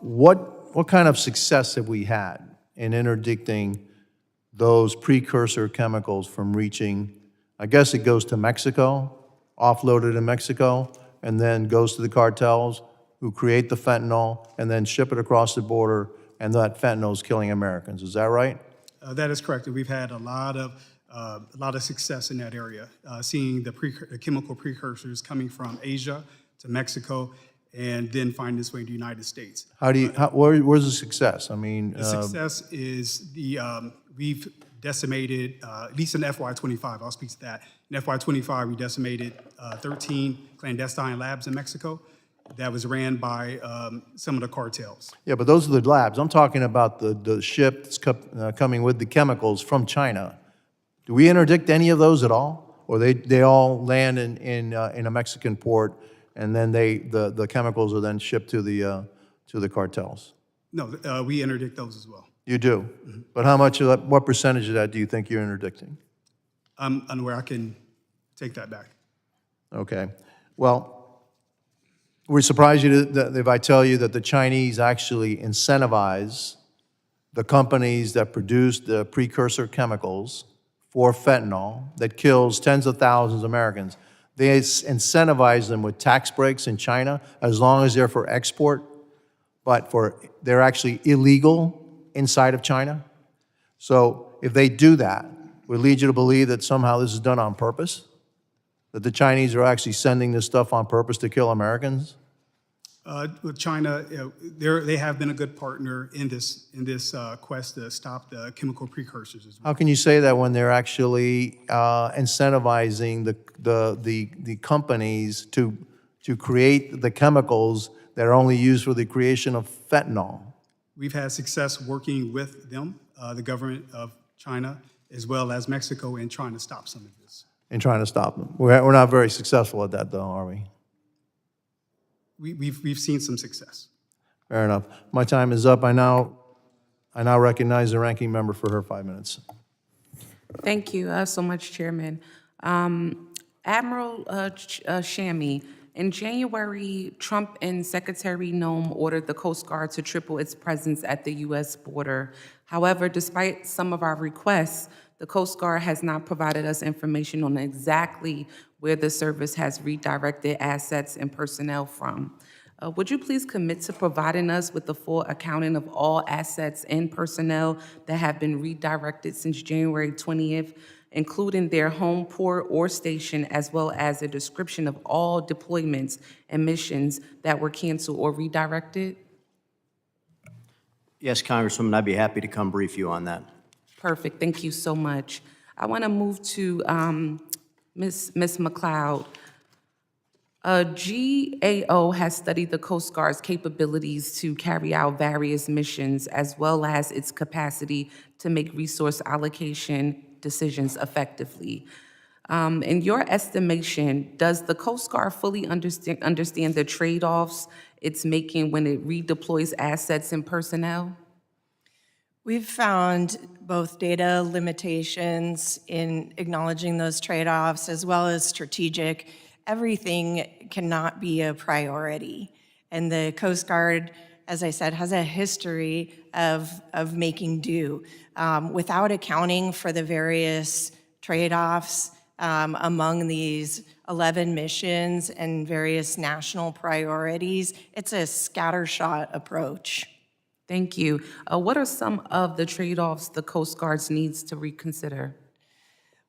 What kind of success have we had in interdicting those precursor chemicals from reaching? I guess it goes to Mexico, offloaded in Mexico, and then goes to the cartels who create the fentanyl and then ship it across the border, and that fentanyl is killing Americans. Is that right? That is correct. We've had a lot of success in that area, seeing the chemical precursors coming from Asia to Mexico and then find its way to the United States. Where's the success? I mean, the success is we've decimated, at least in FY25, I'll speak to that. In FY25, we decimated 13 clandestine labs in Mexico that was ran by some of the cartels. yeah, but those are the labs. I'm talking about the ship that's coming with the chemicals from China. Do we interdict any of those at all? Or they all land in a Mexican port, and then the chemicals are then shipped to the cartels? No, we interdict those as well. You do? But how much of that, what percentage of that do you think you're interdicting? I'm unaware. I can take that back. Okay. Well, we're surprised if I tell you that the Chinese actually incentivize the companies that produce the precursor chemicals for fentanyl that kills tens of thousands of Americans. They incentivize them with tax breaks in China as long as they're for export, but they're actually illegal inside of China. So if they do that, would lead you to believe that somehow this is done on purpose? That the Chinese are actually sending this stuff on purpose to kill Americans? With China, they have been a good partner in this quest to stop the chemical precursors as well. How can you say that when they're actually incentivizing the companies to create the chemicals that are only used for the creation of fentanyl? We've had success working with them, the government of China, as well as Mexico, in trying to stop some of this. In trying to stop them. We're not very successful at that, though, are we? We've seen some success. Fair enough. My time is up. I now recognize the ranking member for her 5 minutes. Thank you so much, Chairman. Admiral Shammy, in January, Trump and Secretary Nome ordered the Coast Guard to triple its presence at the U.S. border. However, despite some of our requests, the Coast Guard has not provided us information on exactly where the service has redirected assets and personnel from. Would you please commit to providing us with the full accounting of all assets and personnel that have been redirected since January 20th, including their home port or station, as well as a description of all deployments and missions that were canceled or redirected? Yes, Congresswoman, I'd be happy to come brief you on that. Perfect, thank you so much. I want to move to Ms. McLeod. GAO has studied the Coast Guard's capabilities to carry out various missions, as well as its capacity to make resource allocation decisions effectively. In your estimation, does the Coast Guard fully understand the trade-offs it's making when it redeploys assets and personnel? We've found both data limitations in acknowledging those trade-offs as well as strategic. Everything cannot be a priority. And the Coast Guard, as I said, has a history of making do without accounting for the various trade-offs among these 11 missions and various national priorities. It's a scattershot approach. Thank you. What are some of the trade-offs the Coast Guard needs to reconsider?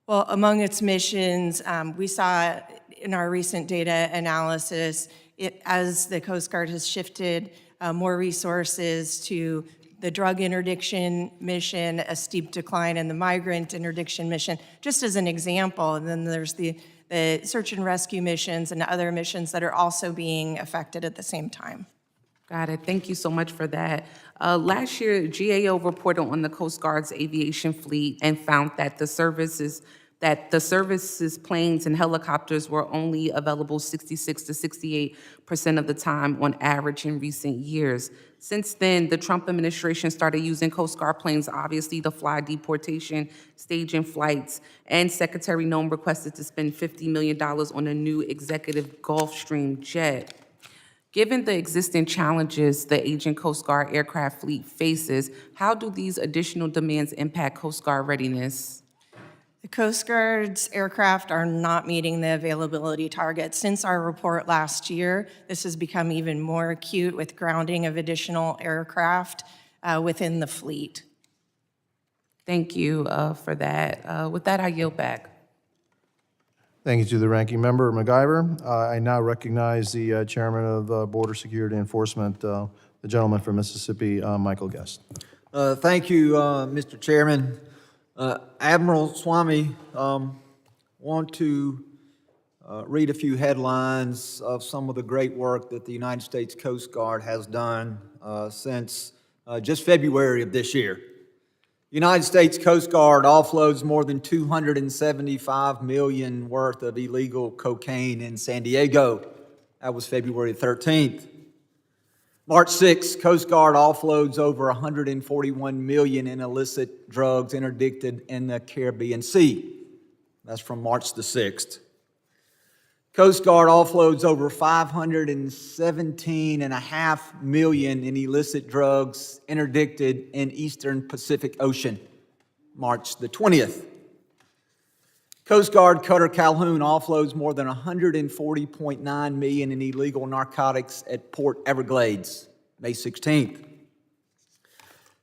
Well, among its missions, we saw in our recent data analysis, as the Coast Guard has shifted more resources to the drug interdiction mission, a steep decline in the migrant interdiction mission, just as an example. And then there's the search and rescue missions and other missions that are also being affected at the same time. Got it. Thank you so much for that. Last year, GAO reported on the Coast Guard's aviation fleet and found that the service's planes and helicopters were only available 66 to 68% of the time on average in recent years. Since then, the Trump administration started using Coast Guard planes, obviously, to fly deportation, staging flights, and Secretary Nome requested to spend $50 million on a new executive Gulfstream jet. Given the existing challenges the aging Coast Guard aircraft fleet faces, how do these additional demands impact Coast Guard readiness? The Coast Guard's aircraft are not meeting the availability targets. Since our report last year, this has become even more acute with grounding of additional aircraft within the fleet. Thank you for that. With that, I yield back. Thank you to the ranking member, MacGyver. I now recognize the chairman of Border Security Enforcement, the gentleman from Mississippi, Michael Guest. Thank you, Mr. Chairman. Admiral Swamy, want to read a few headlines of some of the great work that the United States Coast Guard has done since just February of this year. United States Coast Guard offloads more than $275 million worth of illegal cocaine in San Diego. That was February 13th. March 6th, Coast Guard offloads over 141 million in illicit drugs interdicted in the Caribbean Sea. That's from March the 6th. Coast Guard offloads over 517.5 million in illicit drugs interdicted in Eastern Pacific Ocean, March the 20th. Coast Guard Cutter Calhoun offloads more than 140.9 million in illegal narcotics at Port Everglades, May 16th.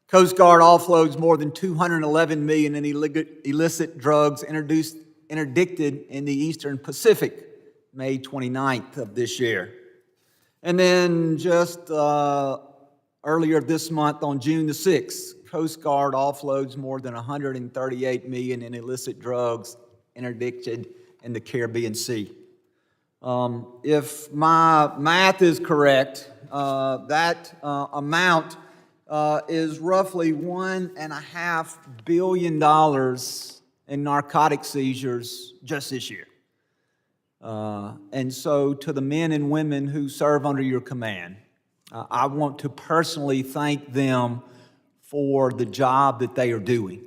Coast Guard offloads more than 211 million in illicit drugs interdicted in the Eastern Pacific, May 29th of this year. And then just earlier this month, on June the 6th, Coast Guard offloads more than 138 million in illicit drugs interdicted in the Caribbean Sea. If my math is correct, that amount is roughly $1.5 billion in narcotic seizures just this year. And so to the men and women who serve under your command, I want to personally thank them for the job that they are doing.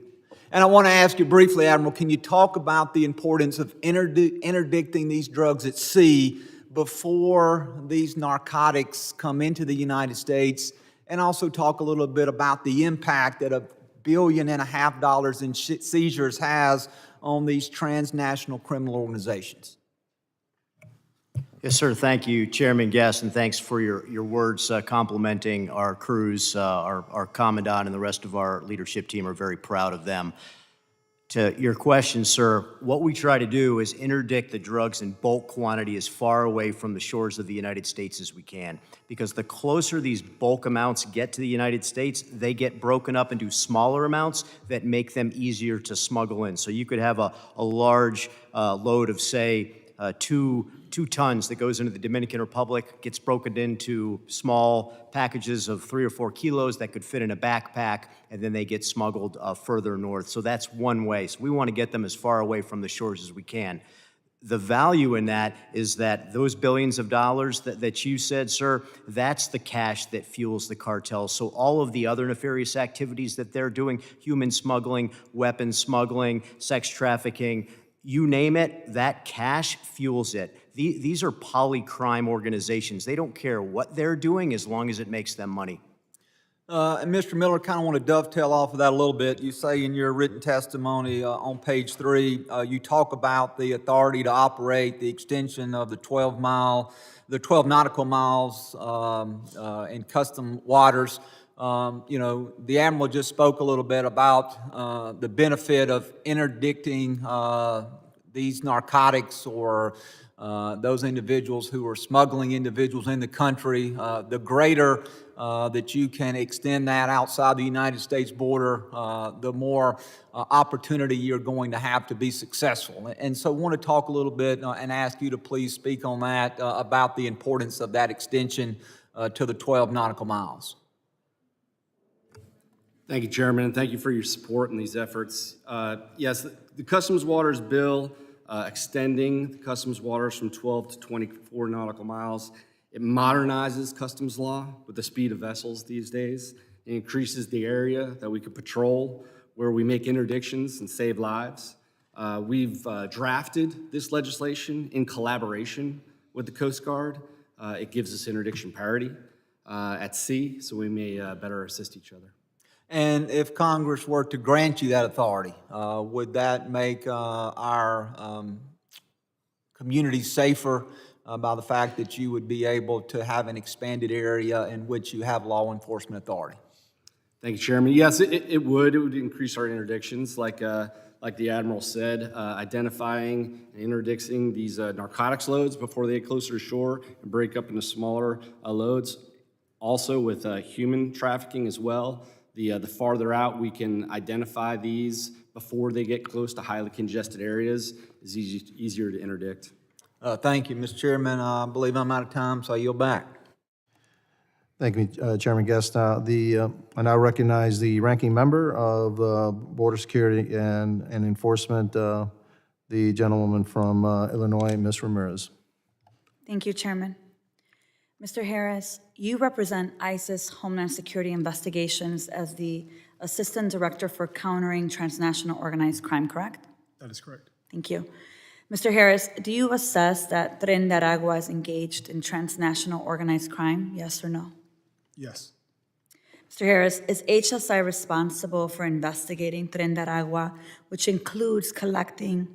And I want to ask you briefly, Admiral, can you talk about the importance of interdicting these drugs at sea before these narcotics come into the United States, and also talk a little bit about the impact that $1.5 billion in seizures has on these transnational criminal organizations? Yes, sir. Thank you, Chairman Guest, and thanks for your words complimenting our crews. Our Commandant and the rest of our leadership team are very proud of them. To your question, sir, what we try to do is interdict the drugs in bulk quantity as far away from the shores of the United States as we can, because the closer these bulk amounts get to the United States, they get broken up into smaller amounts that make them easier to smuggle in. So you could have a large load of, say, two tons that goes into the Dominican Republic, gets broken into small packages of 3 or 4 kilos that could fit in a backpack, and then they get smuggled further north. So that's one way. So we want to get them as far away from the shores as we can. The value in that is that those billions of dollars that you said, sir, that's the cash that fuels the cartels. So all of the other nefarious activities that they're doing, human smuggling, weapons smuggling, sex trafficking, you name it, that cash fuels it. These are polycrime organizations. They don't care what they're doing as long as it makes them money. And Mr. Miller, kind of want to dovetail off of that a little bit. You say in your written testimony on page 3, you talk about the authority to operate the extension of the 12 nautical miles in custom waters. The Admiral just spoke a little bit about the benefit of interdicting these narcotics or those individuals who are smuggling individuals in the country. The greater that you can extend that outside the United States border, the more opportunity you're going to have to be successful. And so I want to talk a little bit and ask you to please speak on that, about the importance of that extension to the 12 nautical miles. Thank you, Chairman, and thank you for your support in these efforts. Yes, the Customs Waters Bill extending the customs waters from 12 to 24 nautical miles, it modernizes customs law with the speed of vessels these days. It increases the area that we can patrol, where we make interdictions and save lives. We've drafted this legislation in collaboration with the Coast Guard. It gives us interdiction parity at sea, so we may better assist each other. And if Congress were to grant you that authority, would that make our community safer by the fact that you would be able to have an expanded area in which you have law enforcement authority? Thank you, Chairman. Yes, it would. It would increase our interdictions, like the Admiral said, identifying and interdicting these narcotics loads before they get closer to shore and break up into smaller loads. Also with human trafficking as well. The farther out we can identify these before they get close to highly congested areas is easier to interdict. Thank you, Mr. Chairman. I believe I'm out of time, so I yield back. Thank you, Chairman Guest. I now recognize the ranking member of Border Security and Enforcement, the gentlewoman from Illinois, Ms. Ramirez. Thank you, Chairman. Mr. Harris, you represent ICE's Homeland Security Investigations as the Assistant Director for Countering Transnational Organized Crime, correct? That is correct. Thank you. Mr. Harris, do you assess that Tren de Aragua is engaged in transnational organized crime, yes or no? Yes. Mr. Harris, is HSI responsible for investigating Tren de Aragua, which includes collecting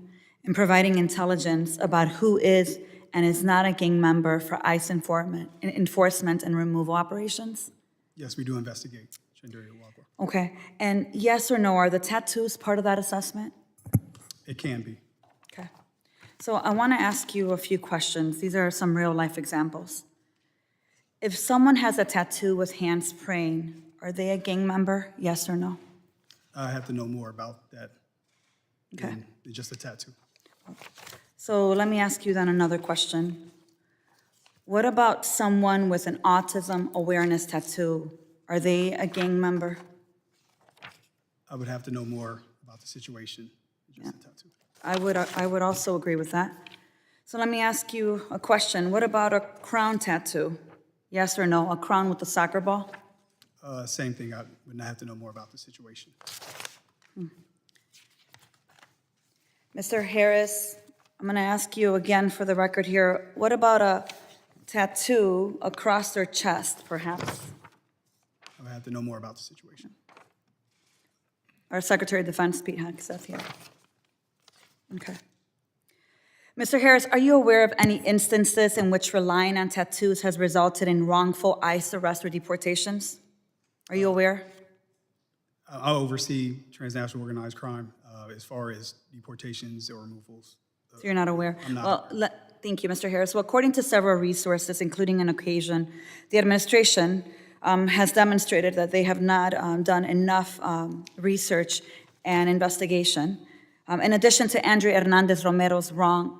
and providing intelligence about who is and is not a gang member for ICE enforcement and removal operations? Yes, we do investigate Chandria Wagwa. Okay, and yes or no, are the tattoos part of that assessment? It can be. Okay. So I want to ask you a few questions. These are some real-life examples. If someone has a tattoo with hands praying, are they a gang member, yes or no? I have to know more about that Okay. than just a tattoo. So let me ask you then another question. What about someone with an autism awareness tattoo? Are they a gang member? I would have to know more about the situation than just a tattoo. I would also agree with that. So let me ask you a question. What about a crown tattoo? Yes or no? A crown with a soccer ball? Same thing, I would not have to know more about the situation. Mr. Harris, I'm going to ask you again for the record here. What about a tattoo across their chest, perhaps? I would have to know more about the situation. Our Secretary of Defense, Pete Hegseth, here. Okay. Mr. Harris, are you aware of any instances in which relying on tattoos has resulted in wrongful ICE arrest or deportations? Are you aware? I oversee transnational organized crime as far as deportations or removals. So you're not aware? I'm not Well, thank you, Mr. Harris. Well, according to several resources, including an occasion, the administration has demonstrated that they have not done enough research and investigation. In addition to Andre Hernandez Romero's wrong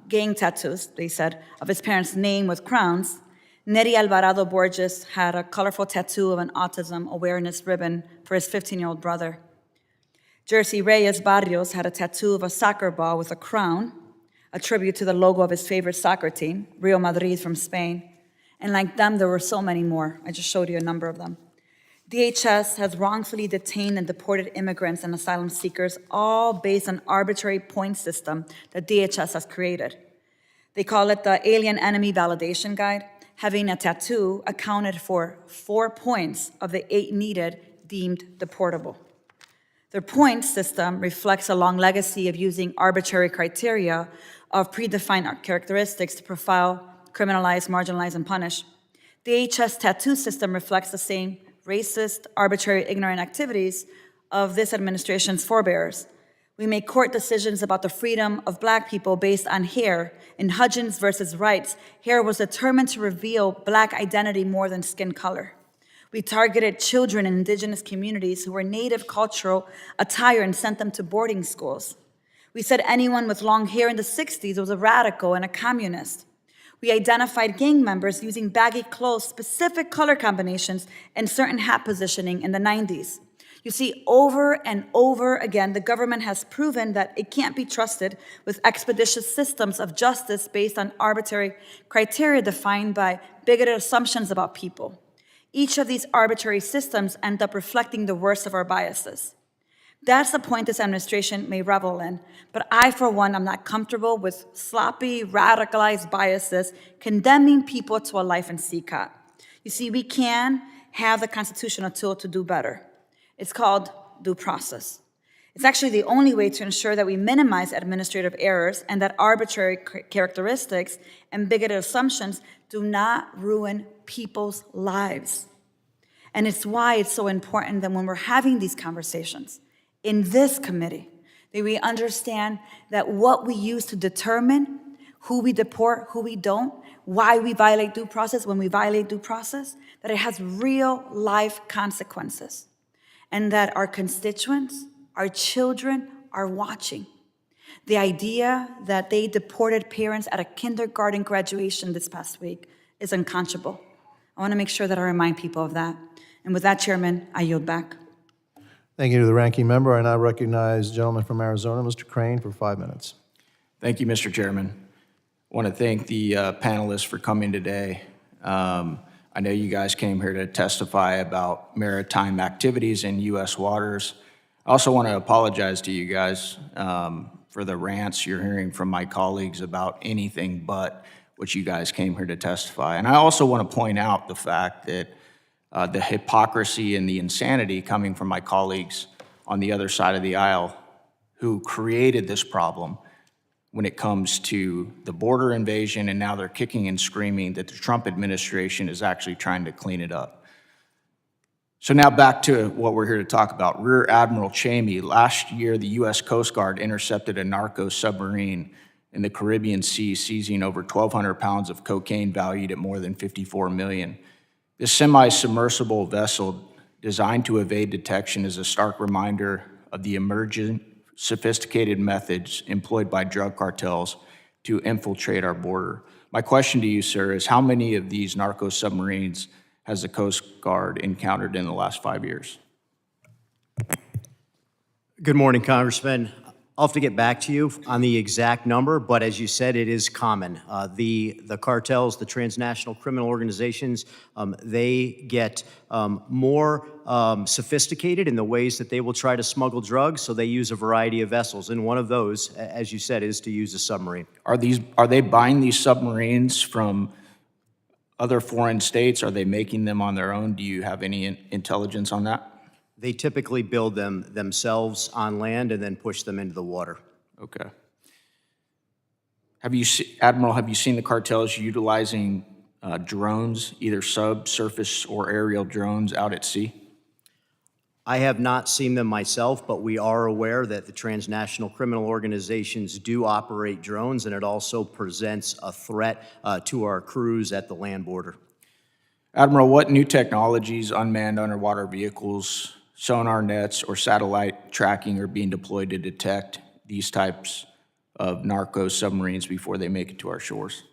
gang tattoos, they said, of his parents' name with crowns, Neri Alvarado Borges had a colorful tattoo of an autism awareness ribbon for his 15-year-old brother. Jersey Reyes Barrios had a tattoo of a soccer ball with a crown, a tribute to the logo of his favorite soccer team, Real Madrid from Spain. And like them, there were so many more. I just showed you a number of them. DHS has wrongfully detained and deported immigrants and asylum seekers, all based on arbitrary point system that DHS has created. They call it the Alien Enemy Validation Guide. Having a tattoo accounted for 4 points of the 8 needed deemed deportable. Their point system reflects a long legacy of using arbitrary criteria of predefined characteristics to profile, criminalize, marginalize, and punish. The DHS tattoo system reflects the same racist, arbitrary, ignorant activities of this administration's forebears. We make court decisions about the freedom of Black people based on hair. In Hudgens versus Wrights, hair was determined to reveal Black identity more than skin color. We targeted children in indigenous communities who were native cultural attire and sent them to boarding schools. We said anyone with long hair in the 60s was a radical and a communist. We identified gang members using baggy clothes, specific color combinations, and certain hat positioning in the 90s. You see, over and over again, the government has proven that it can't be trusted with expeditious systems of justice based on arbitrary criteria defined by bigoted assumptions about people. Each of these arbitrary systems end up reflecting the worst of our biases. That's the point this administration may revel in, but I, for one, am not comfortable with sloppy, radicalized biases condemning people to a life in CCOT. You see, we can have the constitutional tool to do better. It's called due process. It's actually the only way to ensure that we minimize administrative errors and that arbitrary characteristics and bigoted assumptions do not ruin people's lives. And it's why it's so important that when we're having these conversations in this committee, that we understand that what we use to determine who we deport, who we don't, why we violate due process, when we violate due process, that it has real life consequences. And that our constituents, our children are watching. The idea that they deported parents at a kindergarten graduation this past week is unconscionable. I want to make sure that I remind people of that. And with that, Chairman, I yield back. Thank you to the ranking member. I now recognize the gentleman from Arizona, Mr. Crane, for 5 minutes. Thank you, Mr. Chairman. I want to thank the panelists for coming today. I know you guys came here to testify about maritime activities in U.S. waters. I also want to apologize to you guys for the rants you're hearing from my colleagues about anything but what you guys came here to testify. And I also want to point out the fact that the hypocrisy and the insanity coming from my colleagues on the other side of the aisle who created this problem when it comes to the border invasion, and now they're kicking and screaming that the Trump administration is actually trying to clean it up. So now back to what we're here to talk about. Rear Admiral Chamey, last year the U.S. Coast Guard intercepted a narco submarine in the Caribbean Sea, seizing over 1,200 pounds of cocaine valued at more than $54 million. This semi-submersible vessel designed to evade detection is a stark reminder of the emerging sophisticated methods employed by drug cartels to infiltrate our border. My question to you, sir, is how many of these narco submarines has the Coast Guard encountered in the last 5 years? Good morning, Congressman. I'll have to get back to you on the exact number, but as you said, it is common. The cartels, the transnational criminal organizations, they get more sophisticated in the ways that they will try to smuggle drugs, so they use a variety of vessels. And one of those, as you said, is to use a submarine. Are they buying these submarines from other foreign states? Are they making them on their own? Do you have any intelligence on that? They typically build them themselves on land and then push them into the water. Okay. Admiral, have you seen the cartels utilizing drones, either subsurface or aerial drones out at sea? I have not seen them myself, but we are aware that the transnational criminal organizations do operate drones, and it also presents a threat to our crews at the land border. Admiral, what new technologies, unmanned underwater vehicles, sonar nets, or satellite tracking are being deployed to detect these types of narco submarines before they make it to our shores?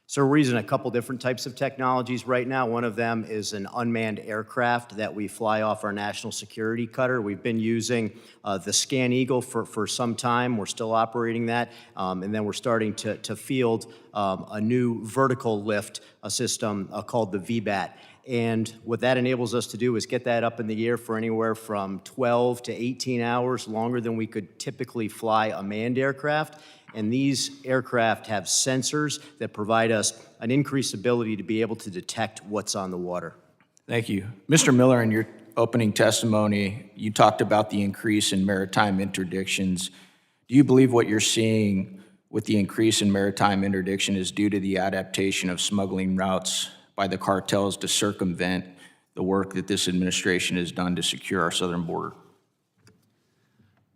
So we're using a couple different types of technologies right now. One of them is an unmanned aircraft that we fly off our national security cutter. We've been using the Scan Eagle for some time. We're still operating that. And then we're starting to field a new vertical lift system called the VBAT. And what that enables us to do is get that up in the air for anywhere from 12 to 18 hours, longer than we could typically fly a manned aircraft. And these aircraft have sensors that provide us an increased ability to be able to detect what's on the water. Thank you. Mr. Miller, in your opening testimony, you talked about the increase in maritime interdictions. Do you believe what you're seeing with the increase in maritime interdiction is due to the adaptation of smuggling routes by the cartels to circumvent the work that this administration has done to secure our southern border?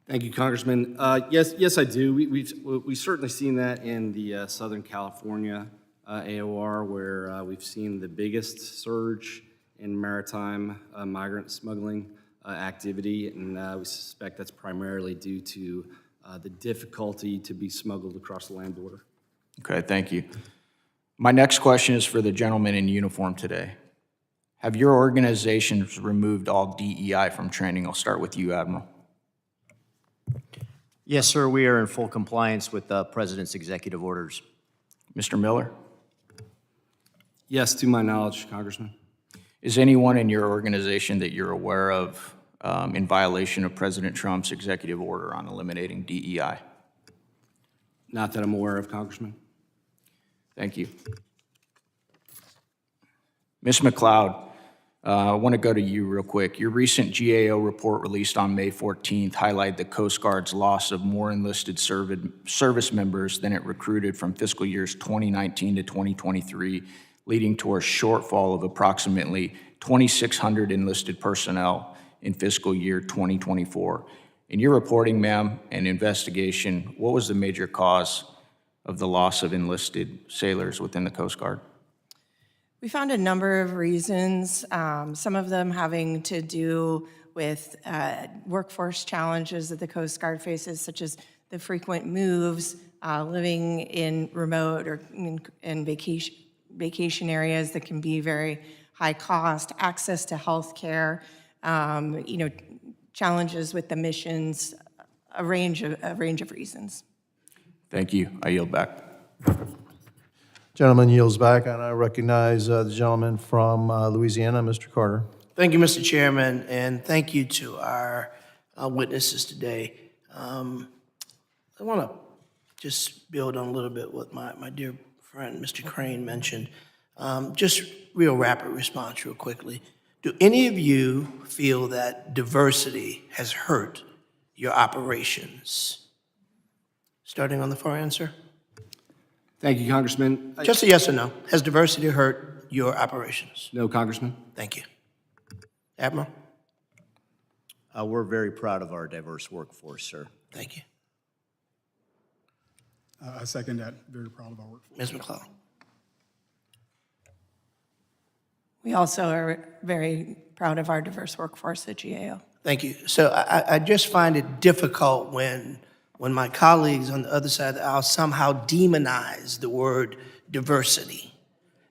Thank you, Congressman. Yes, I do. We've certainly seen that in the Southern California AOR, where we've seen the biggest surge in maritime migrant smuggling activity, and we suspect that's primarily due to the difficulty to be smuggled across the land border. Okay, thank you. My next question is for the gentleman in uniform today. Have your organizations removed all DEI from training? I'll start with you, Admiral. Yes, sir, we are in full compliance with the President's executive orders. Mr. Miller? Yes, to my knowledge, Congressman. Is anyone in your organization that you're aware of in violation of President Trump's executive order on eliminating DEI? Not that I'm aware of, Congressman. Thank you. Ms. McLeod, I want to go to you real quick. Your recent GAO report released on May 14th highlighted the Coast Guard's loss of more enlisted service members than it recruited from fiscal years 2019 to 2023, leading to a shortfall of approximately 2,600 enlisted personnel in fiscal year 2024. In your reporting, ma'am, and investigation, what was the major cause of the loss of enlisted sailors within the Coast Guard? We found a number of reasons, some of them having to do with workforce challenges that the Coast Guard faces, such as the frequent moves, living in remote or in vacation areas that can be very high cost, access to health care, challenges with the missions, a range of reasons. Thank you. I yield back. Gentleman yields back, and I recognize the gentleman from Louisiana, Mr. Carter. Thank you, Mr. Chairman, and thank you to our witnesses today. I want to just build on a little bit what my dear friend, Mr. Crane, mentioned. Just real rapid response real quickly. Do any of you feel that diversity has hurt your operations? Starting on the far end, sir. Thank you, Congressman. Just a yes or no. Has diversity hurt your operations? No, Congressman. Thank you. Admiral? We're very proud of our diverse workforce, sir. Thank you. I second that. Very proud of our workforce. Ms. McLeod? We also are very proud of our diverse workforce at GAO. Thank you. So I just find it difficult when my colleagues on the other side of the aisle somehow demonize the word diversity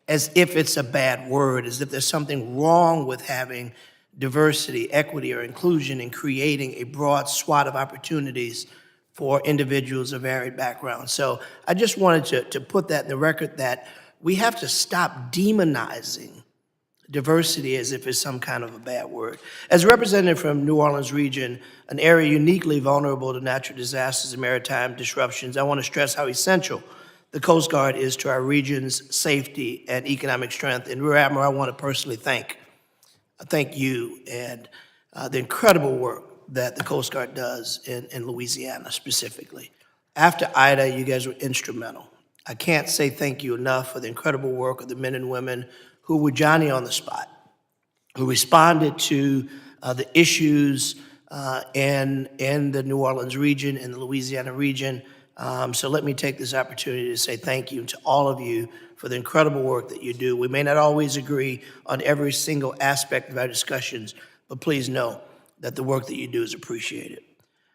as if it's a bad word, as if there's something wrong with having diversity, equity, or inclusion in creating a broad swath of opportunities for individuals of varied backgrounds. So I just wanted to put that in the record that we have to stop demonizing diversity as if it's some kind of a bad word. As a representative from New Orleans region, an area uniquely vulnerable to natural disasters and maritime disruptions, I want to stress how essential the Coast Guard is to our region's safety and economic strength. And Rear Admiral, I want to personally thank you and the incredible work that the Coast Guard does in Louisiana specifically. After Ida, you guys were instrumental. I can't say thank you enough for the incredible work of the men and women who were Johnny on the spot, who responded to the issues in the New Orleans region, in the Louisiana region. So let me take this opportunity to say thank you to all of you for the incredible work that you do. We may not always agree on every single aspect of our discussions, but please know that the work that you do is appreciated.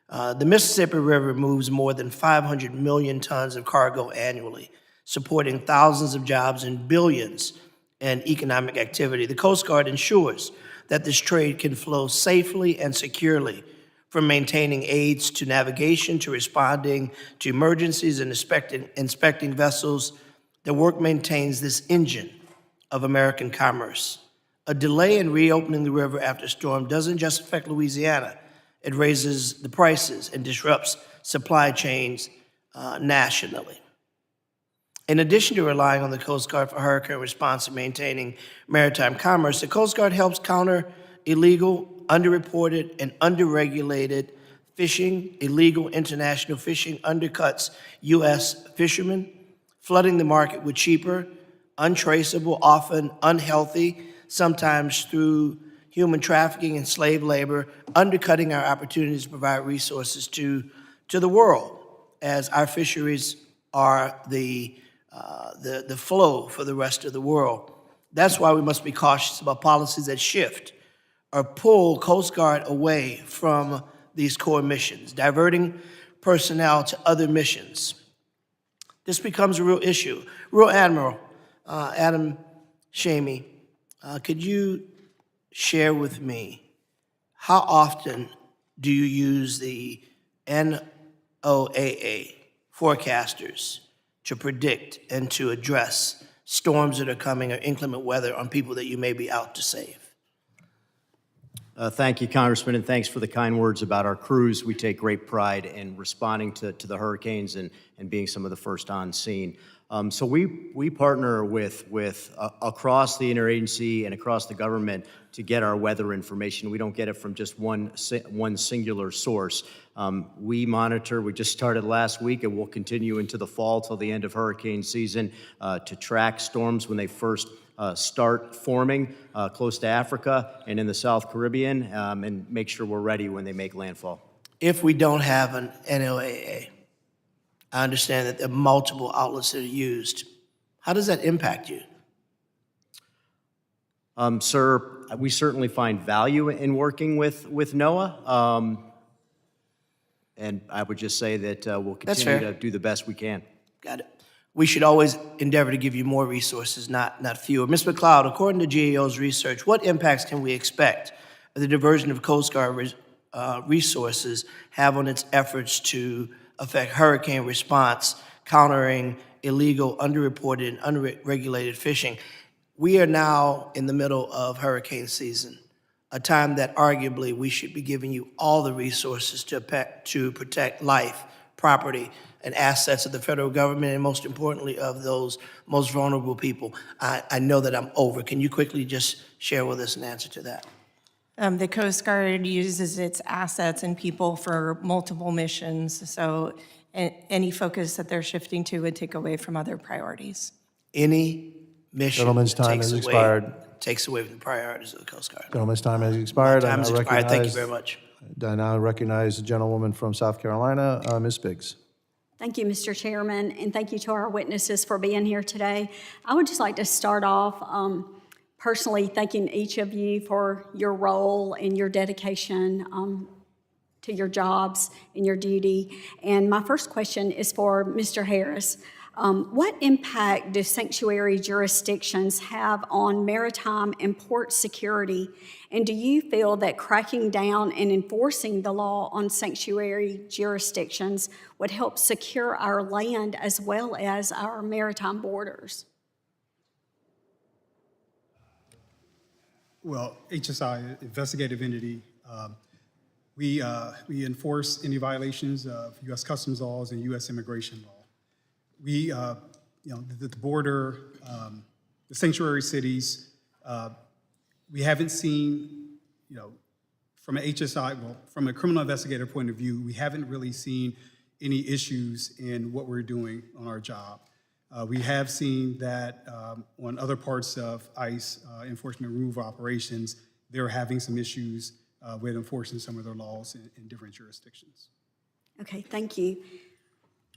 The Mississippi River moves more than 500 million tons of cargo annually, supporting thousands of jobs and billions in economic activity. The Coast Guard ensures that this trade can flow safely and securely, from maintaining aids to navigation to responding to emergencies and inspecting vessels. The work maintains this engine of American commerce. A delay in reopening the river after a storm doesn't just affect Louisiana. It raises the prices and disrupts supply chains nationally. In addition to relying on the Coast Guard for hurricane response and maintaining maritime commerce, the Coast Guard helps counter illegal, underreported, and underregulated fishing. Illegal international fishing undercuts U.S. fishermen, flooding the market with cheaper, untraceable, often unhealthy, sometimes through human trafficking and slave labor, undercutting our opportunities to provide resources to the world, as our fisheries are the flow for the rest of the world. That's why we must be cautious about policies that shift or pull Coast Guard away from these core missions, diverting personnel to other missions. This becomes a real issue. Rear Admiral Adam Shamey, could you share with me how often do you use the NOAA forecasters to predict and to address storms that are coming or inclement weather on people that you may be out to save? Thank you, Congressman, and thanks for the kind words about our crews. We take great pride in responding to the hurricanes and being some of the first on scene. So we partner with across the interagency and across the government to get our weather information. We don't get it from just one singular source. We monitor, we just started last week, and we'll continue into the fall till the end of hurricane season to track storms when they first start forming close to Africa and in the South Caribbean, and make sure we're ready when they make landfall. If we don't have an NOAA, I understand that there are multiple outlets that are used. How does that impact you? Sir, we certainly find value in working with NOAA, and I would just say that we'll continue to do the best we can. Got it. We should always endeavor to give you more resources, not fewer. Ms. McLeod, according to GAO's research, what impacts can we expect the diversion of Coast Guard resources have on its efforts to affect hurricane response, countering illegal, underreported, and unregulated fishing. We are now in the middle of hurricane season, a time that arguably we should be giving you all the resources to protect life, property, and assets of the federal government, and most importantly, of those most vulnerable people. I know that I'm over. Can you quickly just share with us an answer to that? The Coast Guard uses its assets and people for multiple missions, so any focus that they're shifting to would take away from other priorities. Any mission Gentleman's that time has expired. takes away from the priorities of the Coast Guard. Gentleman's time has expired. Time has expired. Thank you very much. I now recognize the gentlewoman from South Carolina, Ms. Biggs. Thank you, Mr. Chairman, and thank you to our witnesses for being here today. I would just like to start off personally thanking each of you for your role and your dedication to your jobs and your duty. And my first question is for Mr. Harris. What impact do sanctuary jurisdictions have on maritime and port security? And do you feel that cracking down and enforcing the law on sanctuary jurisdictions would help secure our land as well as our maritime borders? Well, HSI, investigative entity, we enforce any violations of U.S. customs laws and U.S. immigration law. We, the border, the sanctuary cities, we haven't seen, from an HSI, well, from a criminal investigator point of view, we haven't really seen any issues in what we're doing on our job. We have seen that on other parts of ICE enforcement removal operations, they're having some issues with enforcing some of their laws in different jurisdictions. Okay, thank you.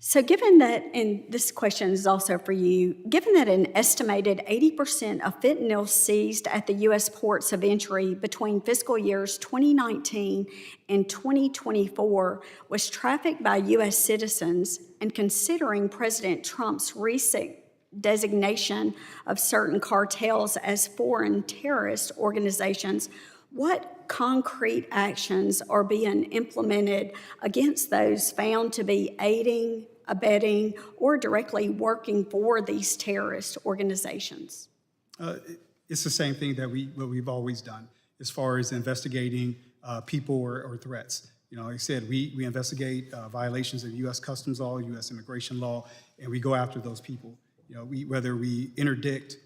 So given that, and this question is also for you, given that an estimated 80% of fentanyl seized at the U.S. ports of entry between fiscal years 2019 and 2024 was trafficked by U.S. citizens, and considering President Trump's recent designation of certain cartels as foreign terrorist organizations, what concrete actions are being implemented against those found to be aiding, abetting, or directly working for these terrorist organizations? It's the same thing that what we've always done as far as investigating people or threats. Like I said, we investigate violations of U.S. customs law, U.S. immigration law, and we go after those people. Whether we interdict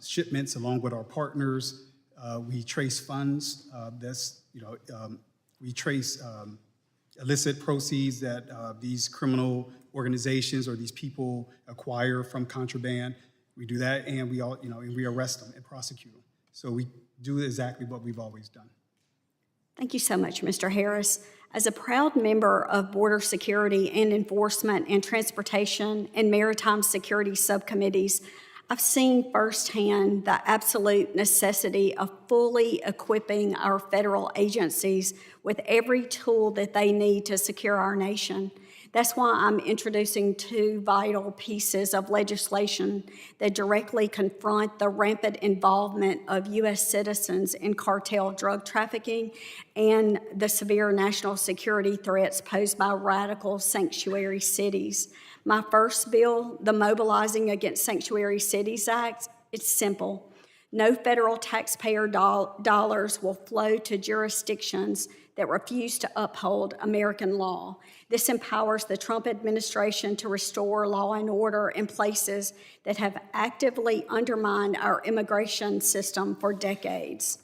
shipments along with our partners, we trace funds. We trace illicit proceeds that these criminal organizations or these people acquire from contraband. We do that, and we arrest them and prosecute them. So we do exactly what we've always done. Thank you so much, Mr. Harris. As a proud member of Border Security and Enforcement and Transportation and Maritime Security Subcommittees, I've seen firsthand the absolute necessity of fully equipping our federal agencies with every tool that they need to secure our nation. That's why I'm introducing two vital pieces of legislation that directly confront the rampant involvement of U.S. citizens in cartel drug trafficking and the severe national security threats posed by radical sanctuary cities. My first bill, the Mobilizing Against Sanctuary Cities Act, it's simple. No federal taxpayer dollars will flow to jurisdictions that refuse to uphold American law. This empowers the Trump administration to restore law and order in places that have actively undermined our immigration system for decades.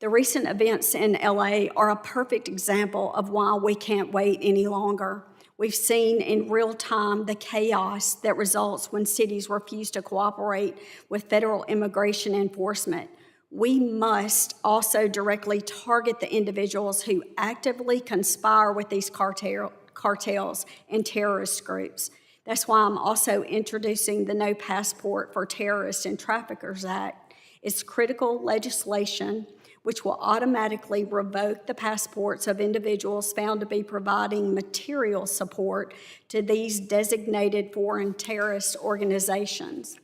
The recent events in LA are a perfect example of why we can't wait any longer. We've seen in real time the chaos that results when cities refuse to cooperate with federal immigration enforcement. We must also directly target the individuals who actively conspire with these cartels and terrorist groups. That's why I'm also introducing the No Passport for Terrorists and Traffickers Act. It's critical legislation which will automatically revoke the passports of individuals found to be providing material support to these designated foreign terrorist organizations.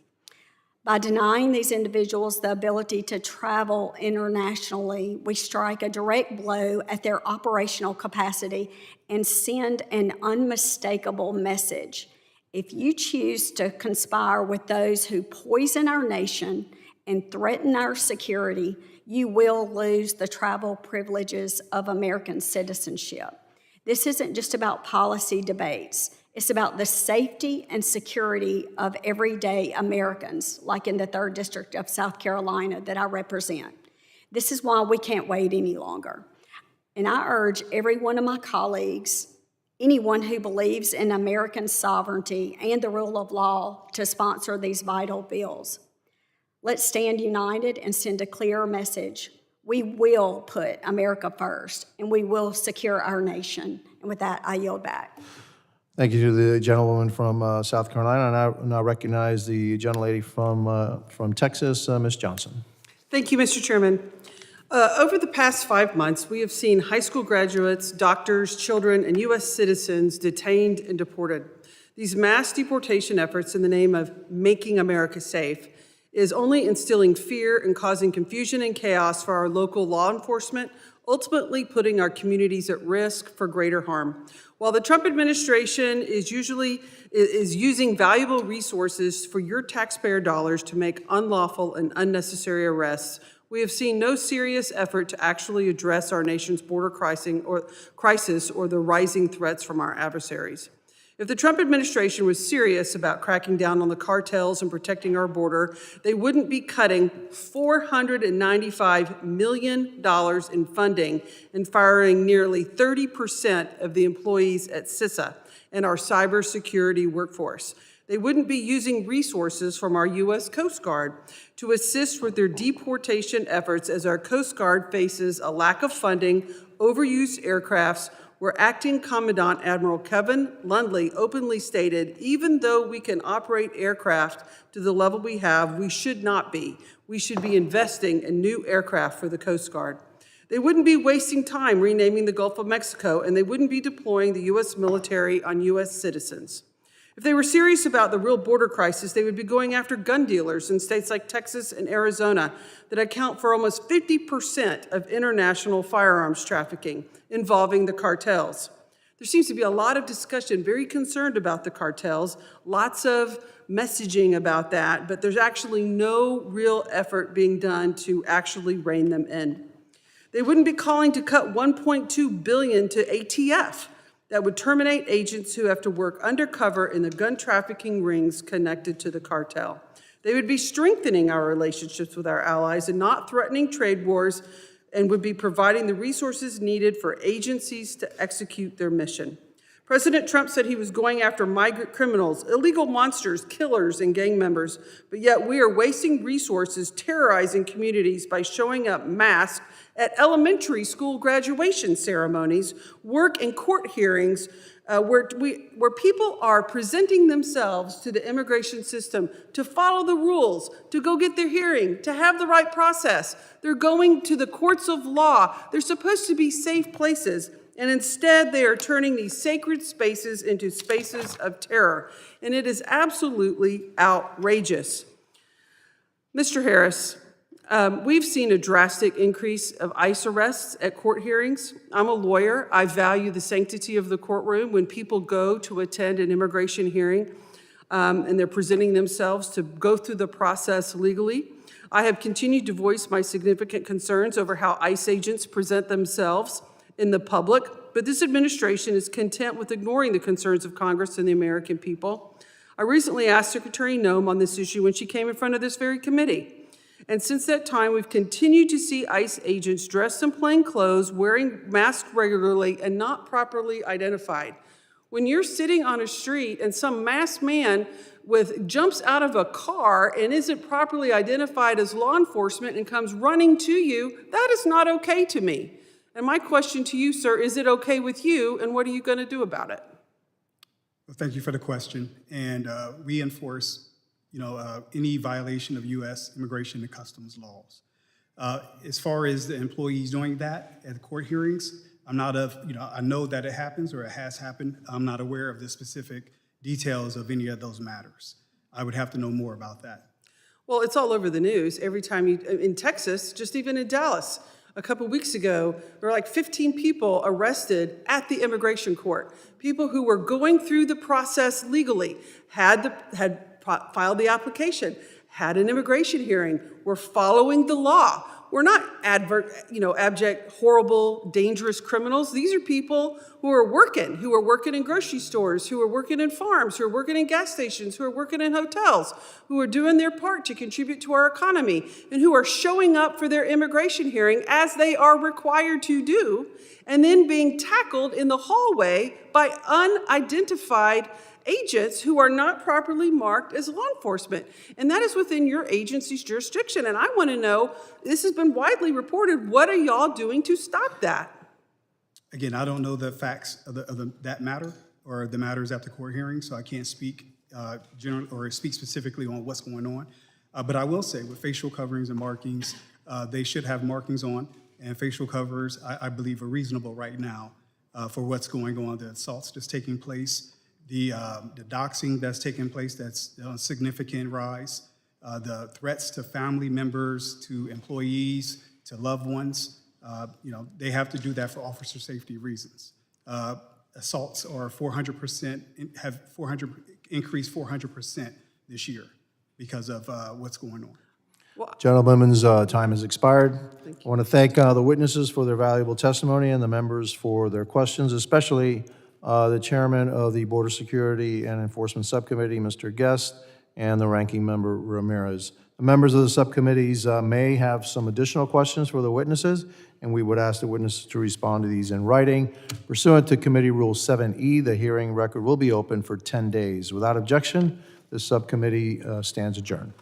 By denying these individuals the ability to travel internationally, we strike a direct blow at their operational capacity and send an unmistakable message. If you choose to conspire with those who poison our nation and threaten our security, you will lose the travel privileges of American citizenship. This isn't just about policy debates. It's about the safety and security of everyday Americans, like in the 3rd District of South Carolina that I represent. This is why we can't wait any longer. And I urge every one of my colleagues, anyone who believes in American sovereignty and the rule of law, to sponsor these vital bills. Let's stand united and send a clear message. We will put America first, and we will secure our nation. And with that, I yield back. Thank you to the gentlewoman from South Carolina. And I now recognize the gentlelady from Texas, Ms. Johnson. Thank you, Mr. Chairman. Over the past 5 months, we have seen high school graduates, doctors, children, and U.S. citizens detained and deported. These mass deportation efforts in the name of making America safe is only instilling fear and causing confusion and chaos for our local law enforcement, ultimately putting our communities at risk for greater harm. While the Trump administration is using valuable resources for your taxpayer dollars to make unlawful and unnecessary arrests, we have seen no serious effort to actually address our nation's border crisis or the rising threats from our adversaries. If the Trump administration was serious about cracking down on the cartels and protecting our border, they wouldn't be cutting $495 million in funding and firing nearly 30% of the employees at CISA and our cybersecurity workforce. They wouldn't be using resources from our U.S. Coast Guard to assist with their deportation efforts as our Coast Guard faces a lack of funding, overused aircrafts, where Acting Commandant Admiral Kevin Lundley openly stated, even though we can operate aircraft to the level we have, we should not be. We should be investing in new aircraft for the Coast Guard. They wouldn't be wasting time renaming the Gulf of Mexico, and they wouldn't be deploying the U.S. military on U.S. citizens. If they were serious about the real border crisis, they would be going after gun dealers in states like Texas and Arizona that account for almost 50% of international firearms trafficking involving the cartels. There seems to be a lot of discussion, very concerned about the cartels, lots of messaging about that, but there's actually no real effort being done to actually rein them in. They wouldn't be calling to cut $1.2 billion to ATF. That would terminate agents who have to work undercover in the gun trafficking rings connected to the cartel. They would be strengthening our relationships with our allies and not threatening trade wars, and would be providing the resources needed for agencies to execute their mission. President Trump said he was going after migrant criminals, illegal monsters, killers, and gang members, but yet we are wasting resources terrorizing communities by showing up masked at elementary school graduation ceremonies, work and court hearings, where people are presenting themselves to the immigration system to follow the rules, to go get their hearing, to have the right process. They're going to the courts of law. They're supposed to be safe places, and instead they are turning these sacred spaces into spaces of terror, and it is absolutely outrageous. Mr. Harris, we've seen a drastic increase of ICE arrests at court hearings. I'm a lawyer. I value the sanctity of the courtroom. When people go to attend an immigration hearing and they're presenting themselves to go through the process legally, I have continued to voice my significant concerns over how ICE agents present themselves in the public, but this administration is content with ignoring the concerns of Congress and the American people. I recently asked Secretary Noem on this issue when she came in front of this very committee. And since that time, we've continued to see ICE agents dressed in plain clothes, wearing masks regularly, and not properly identified. When you're sitting on a street and some masked man jumps out of a car and isn't properly identified as law enforcement and comes running to you, that is not okay to me. And my question to you, sir, is it okay with you, and what are you going to do about it? Well, thank you for the question. And we enforce any violation of U.S. immigration and customs laws. As far as the employees doing that at court hearings, I'm not I know that it happens or it has happened. I'm not aware of the specific details of any of those matters. I would have to know more about that. Well, it's all over the news every time in Texas, just even in Dallas. A couple weeks ago, there were like 15 people arrested at the immigration court. People who were going through the process legally, had filed the application, had an immigration hearing, were following the law. We're not abject, horrible, dangerous criminals. These are people who are working in grocery stores, who are working in farms, who are working in gas stations, who are working in hotels, who are doing their part to contribute to our economy, and who are showing up for their immigration hearing as they are required to do, and then being tackled in the hallway by unidentified agents who are not properly marked as law enforcement. And that is within your agency's jurisdiction. And I want to know, this has been widely reported, what are y'all doing to stop that? Again, I don't know the facts of that matter or the matters at the court hearing, so I can't speak generally or speak specifically on what's going on. But I will say with facial coverings and markings, they should have markings on, and facial covers, I believe, are reasonable right now for what's going on, the assaults that's taking place, the doxing that's taking place, that's a significant rise, the threats to family members, to employees, to loved ones. They have to do that for officer safety reasons. Assaults are 400%, increased 400% this year because of what's going on. Gentlewoman's time has expired. I want to thank the witnesses for their valuable testimony and the members for their questions, especially the chairman of the Border Security and Enforcement Subcommittee, Mr. Guest, and the ranking member, Ramirez. The members of the subcommittees may have some additional questions for the witnesses, and we would ask the witnesses to respond to these in writing. Pursuant to Committee Rule 7E, the hearing record will be open for 10 days. Without objection, the subcommittee stands adjourned.